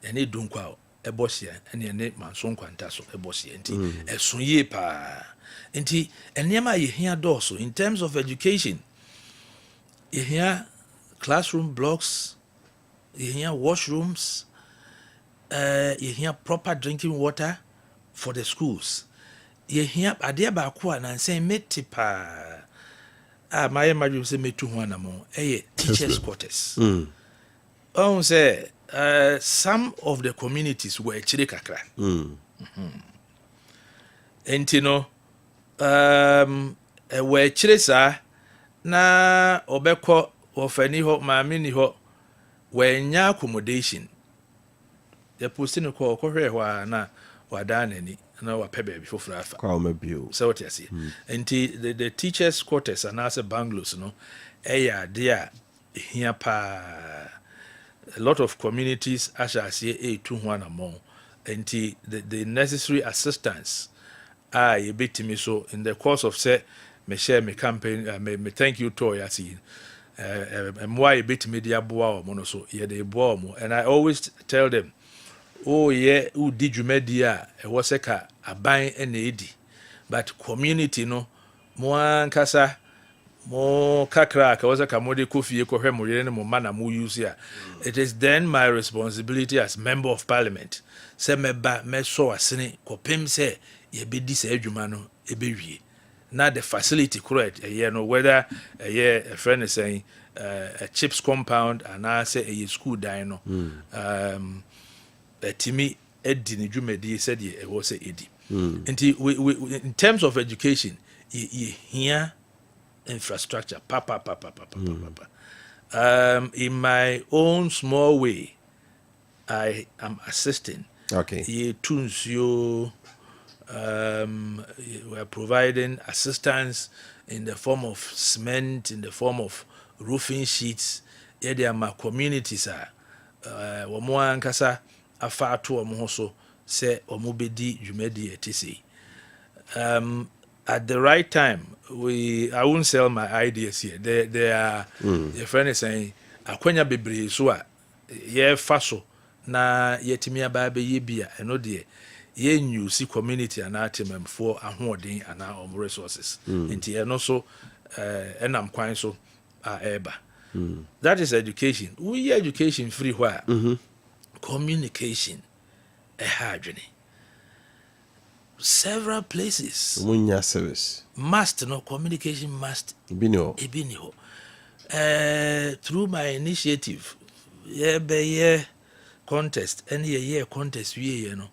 Ene dunkwa ebohye. Ene manson kwanta so ebohye. Nti esunye pa. Nti eniama ye hia doso in terms of education. Ye hia classroom blocks, ye hia washrooms, you hear proper drinking water for the schools. You hear adia ba ko na say metipa. My imagine say metu ho anamo. Teachers quarters. Say some of the communities were chire kakra. Entino were chire sa na obekọ ofani ho maami ni ho wenya accommodation. The posting call Korea na wadanani na wapebe before frafa. So what you see. And the teachers' quarters and also bungalows, no, dear here pa a lot of communities as I say 2-1 more. And the necessary assistance a bit to me so in the course of say me share me campaign me thank you to you see. And why a bit media boa mono so they boa mo. And I always tell them who did you media was a aban and edi, but community no more kasa more kakra was a Kamodi Kofi Appiah mo mana mo use here. It is then my responsibility as member of parliament. Say me ba me so asene kopem say ye be dis adwuma no e be wie. Na the facility correct no whether a friend is saying a chips compound and I say a school dino Timi Eddie Nijumedi said it was a Eddie. And we in terms of education, here infrastructure, papa. In my own small way, I am assisting. Okay. We are providing assistance in the form of cement, in the form of roofing sheets. There are my communities are. Afa to omo say omo bedi dwumadi etisi. At the right time, I won't sell my ideas here. They are your friend is saying akwanya bebre so a ye faso na yetimi aba be ye bia eno de ye new see community and atemem for ahoden and our resources. Nti eno so enam kwan so eba. That is education. We education free where communication a hardly several places service must no communication must ebiniho through my initiative be contest any year contest we no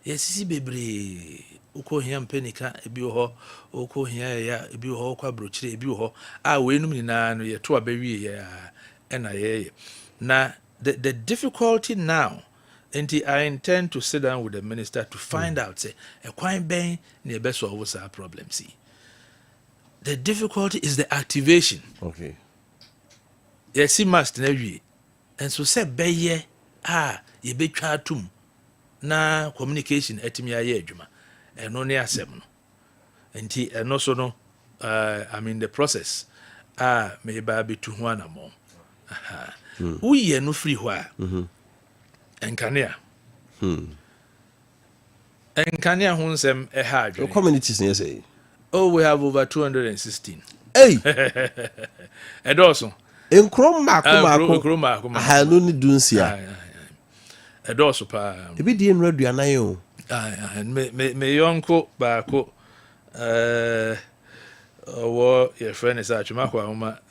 yes bebre uko hia mpenika ebi ho uko hia ya ebi ho kwa brochire ebi ho we num nyina no ye to abawie ya na ye na the difficulty now, and I intend to sit down with the minister to find out, say, a quite bang near best solve our problem. See, the difficulty is the activation. Okay. Yes, he must never, and so say, be ye ye be chatum na communication etimia ye juma, and no near seven, and also no, I'm in the process. May be 2-1 more. We are no free where and Kania Hunsem a hard. Your communities near say. Oh, we have over 216. Hey, and also in Chroma, I had only done see. And also, a bit in red, you are and may uncle Bako. Your friend is at Chumaka.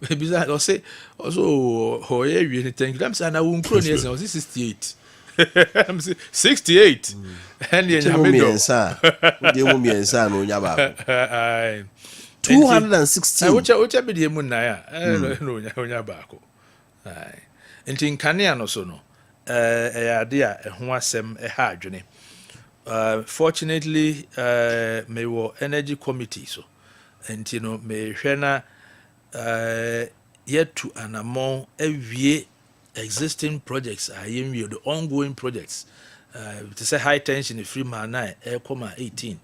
Maybe that or say also, thank you. I'm saying I won't cross 68. I'm 68. And you no nyaba. 216. Which be the munaya. No nyabako. Nti nkane no so no idea ho asem ha adwene. Fortunately me wo energy committee so nti no me hwe na yet to anamon awie existing projects are the ongoing projects to say high tension free man 18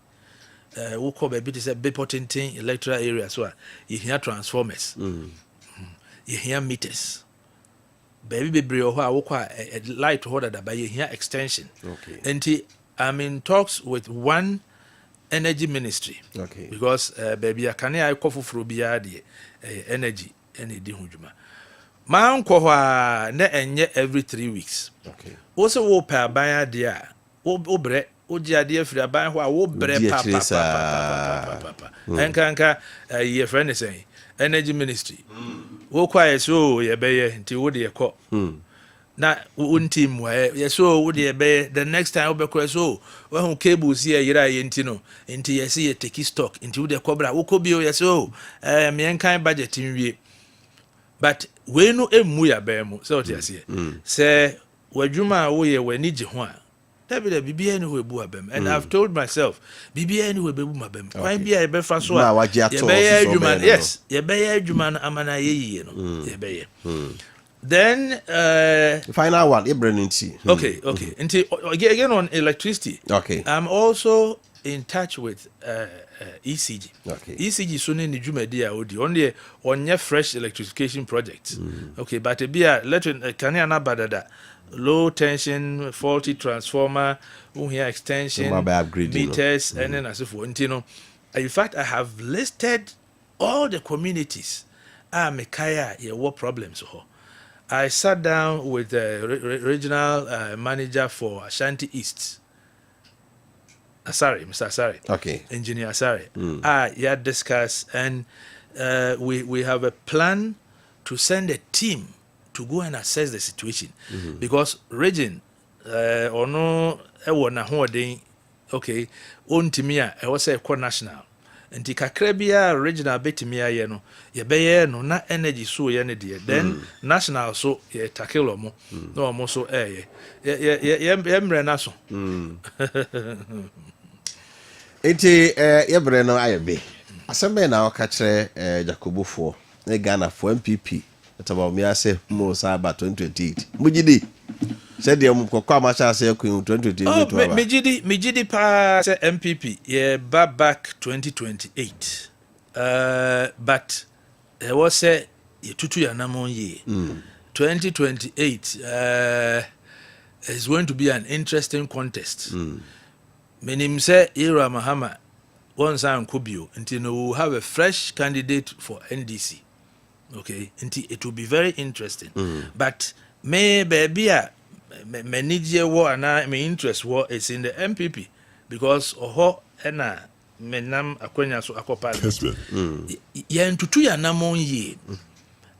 we call baby to say Bepotinting electoral area so you hear transformers you hear meters baby bebre ho a a light holder that by you hear extension and I'm in talks with one energy ministry because baby I can I coffee for the energy and di hujuma ma nko ho a na enye every 3 weeks also wo pa ban dia wo bre wo ji ade afiri ban ho a wo bre pa enkanka your friend is saying energy ministry wo kwa so ye beye nti wo de ko na unti mwa yeso wo de be the next time wo be ko so wo hu cables here yira ye nti no nti ye see ye take stock nti wo de kobra wo ko bio yeso me enkan budget nwie but we no emu ya be mu so what say say wadwuma wo ye wani gi ho a David bibia ni we bu abem and I've told myself bibia ni we be bu mabem kwan bia ye be fa so a ye be adwuma yes ye be adwuma na amana ye yi no ye be then final one Ibreninti. Okay and again on electricity I'm also in touch with ECG. ECG so ne dwumadi a odi on the fresh electrification project. But it be a can na badada low tension faulty transformer here extension meters and then as if in fact I have listed all the communities mekaya what problems ho. I sat down with the regional manager for Ashanti East. Mr. Asari. Engineer Asari. Discuss and we have a plan to send a team to go and assess the situation because region or no na holding ontimia I was a national and kakrebia regional betimia ye no ye beye no na energy so ye ne de then national so ye tackle mo no mo so ye mre na so enti yebre no ayebe asembe na waka kire Jacobofo ne Ghana for MPP ataba mi ase mo sa ba 2028 mujidi said the kokwa ma sha se ku 2028 mejidi pa se MPP ye back 2028 but there was a tutu ya namon ye 2028 is going to be an interesting contest. Menim say Ira Mahama once and Kubio until we will have a fresh candidate for NDC. Until it will be very interesting. But me baby me need war and my interest war is in the MPP because ena me nam akwanya so akopal. Ye ntutu ya namon ye.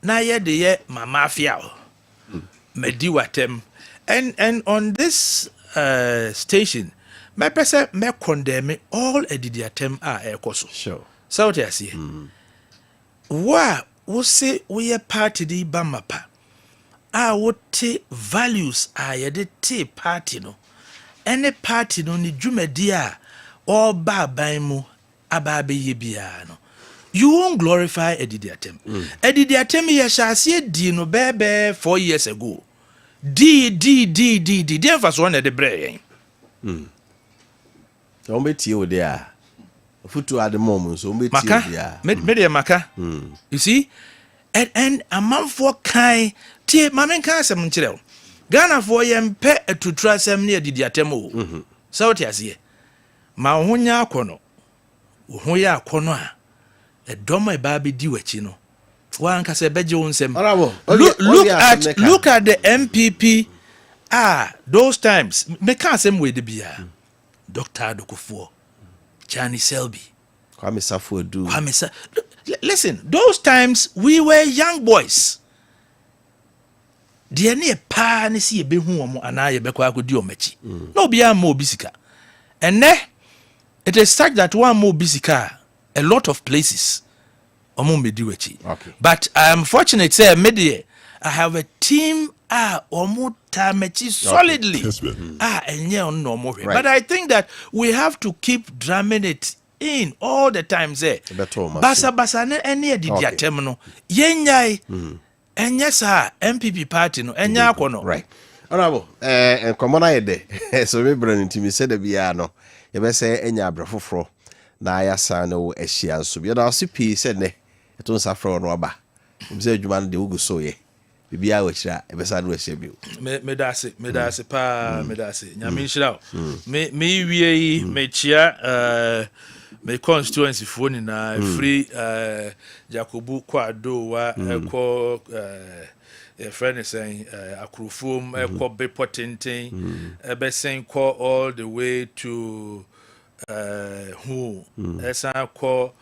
Na ye de ye mafia me di watem. And on this station my person me condemn all edidiatem ekoso. Sure. So what I see. Wa wo say we party di bamapa. Wote values yede te party no. Any party no ni dwumadi all ba ban mu aba be ye bia no. You won't glorify edidiatem. Edidiatem ye shase di no bebe 4 years ago. D the first one at the brain. So mbeti o there. Futu at the moment so mbeti there. Media maka. You see? And a man for kai tie mamen kan asem nkyerɛ. Ghana for yempe etutra asem ne edidiatemo. So what you see? Ma ho nya akono. Ho ya akono a edom e ba be di wachi no. One can say beje unsem. Look at the MPP. Those times me can't same way the bia. Dr. Dokufo, Chani Selby, Kwame Safodu. Listen, those times we were young boys. de ne pa ne si ebe hu omo ana ye bekwa akodi omachi na obi am obi sika ene it is such that one more bisika a lot of places omo medi wachi but I am fortunate say media I have a team omo tamachi solidly enye on no more but I think that we have to keep drumming it in all the time say basa ne ene di atem no yenyai enye sa MPP party no enya akono right honorable komona yede so me brand ntimi se da bia no ye be say enya abrafoforo na ya sa no ehia nso bi da so pi se ne eto nsafro no aba mse adwuma no de ugu so ye bibia wo kira e be sa no ehia bi me da se nyame nhira me wie yi me chia me constituency for ni na free Jacobu Kwado wa eko friend is saying akrufum eko be potenten be saying call all the way to who esa ko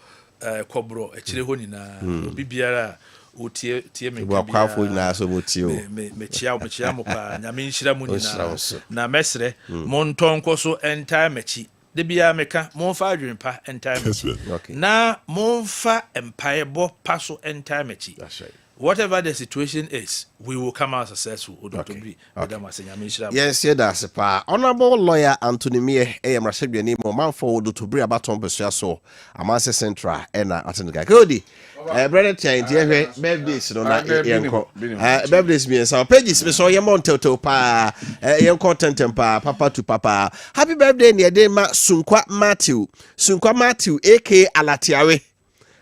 kobro echire ho ni na bibiara otie me kwafo na so motio me chia mo pa nyame nhira mu ni na mesre mon tonko so entire mechi de bia meka monfa adwenpa entire na monfa empire bo paso entire mechi whatever the situation is we will come out successful yes that's pa honorable lawyer Anthony Mie emrashebeni mo manfo Odotobri abaton besua so Amase Central na atenga kodi brother change here birthdays no na yenko birthdays me so pages me so yemo ntoto pa yenko tentem pa papa to papa happy birthday ne de ma Sunkwa Matthew aka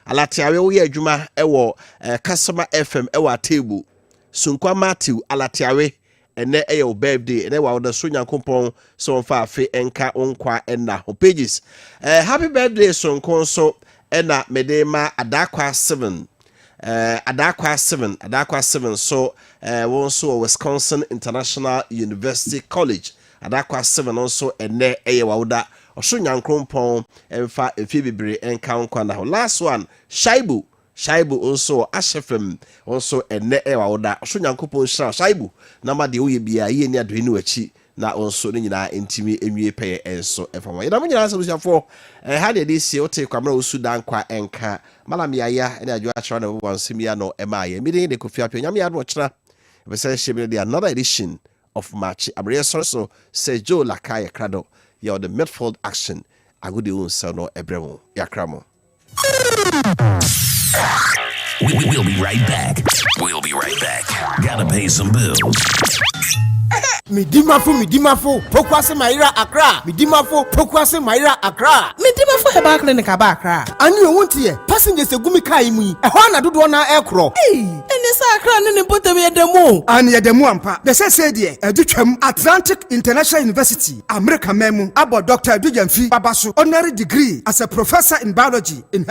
Alatiawe wo ye adwuma ewo Kessben FM ewo table Sunkwa Matthew Alatiawe ene eyo birthday ene wa oda so nyankopon so mfa afe enka onkwa enna ho pages happy birthday Sonko so ena medema adakwa 7 so won so Wisconsin International University College adakwa 7 also ene eye wa oda oso nyankopon emfa efi bibire enka onkwa na ho last one Shaibu also ashefem also ene ewa oda oso nyankopon hira Shaibu na ma de oye bia ye ni adwe ni wachi na onso ni nyina entimi enwie peye enso efama ye na nyina asabusafo ha de sie ote kwamra osu dan kwa enka malam yaya ene adwo achra na wo nsem ya no emaye mi de Kofi Appiah nyame ya do chra be say shebe de another edition of Maakye abre so say Joe Lakaya krado ya the midfield action agudi unsa no ebremo yakramo. We'll be right back. Gotta pay some bills. Midimafo, Pokwase Maira Accra. Midimafo, Pokwase Maira Accra. Midimafo Heba Clinic Aba Accra. And you want here, passengers the Gumika Imu, a Hana do one aircraft. Hey, and this Accra and put away the moon. And yet the Muampa, the said here, Atlantic International University, America Memo, about Dr. Dujanfi Babasu, honorary degree as a professor in biology in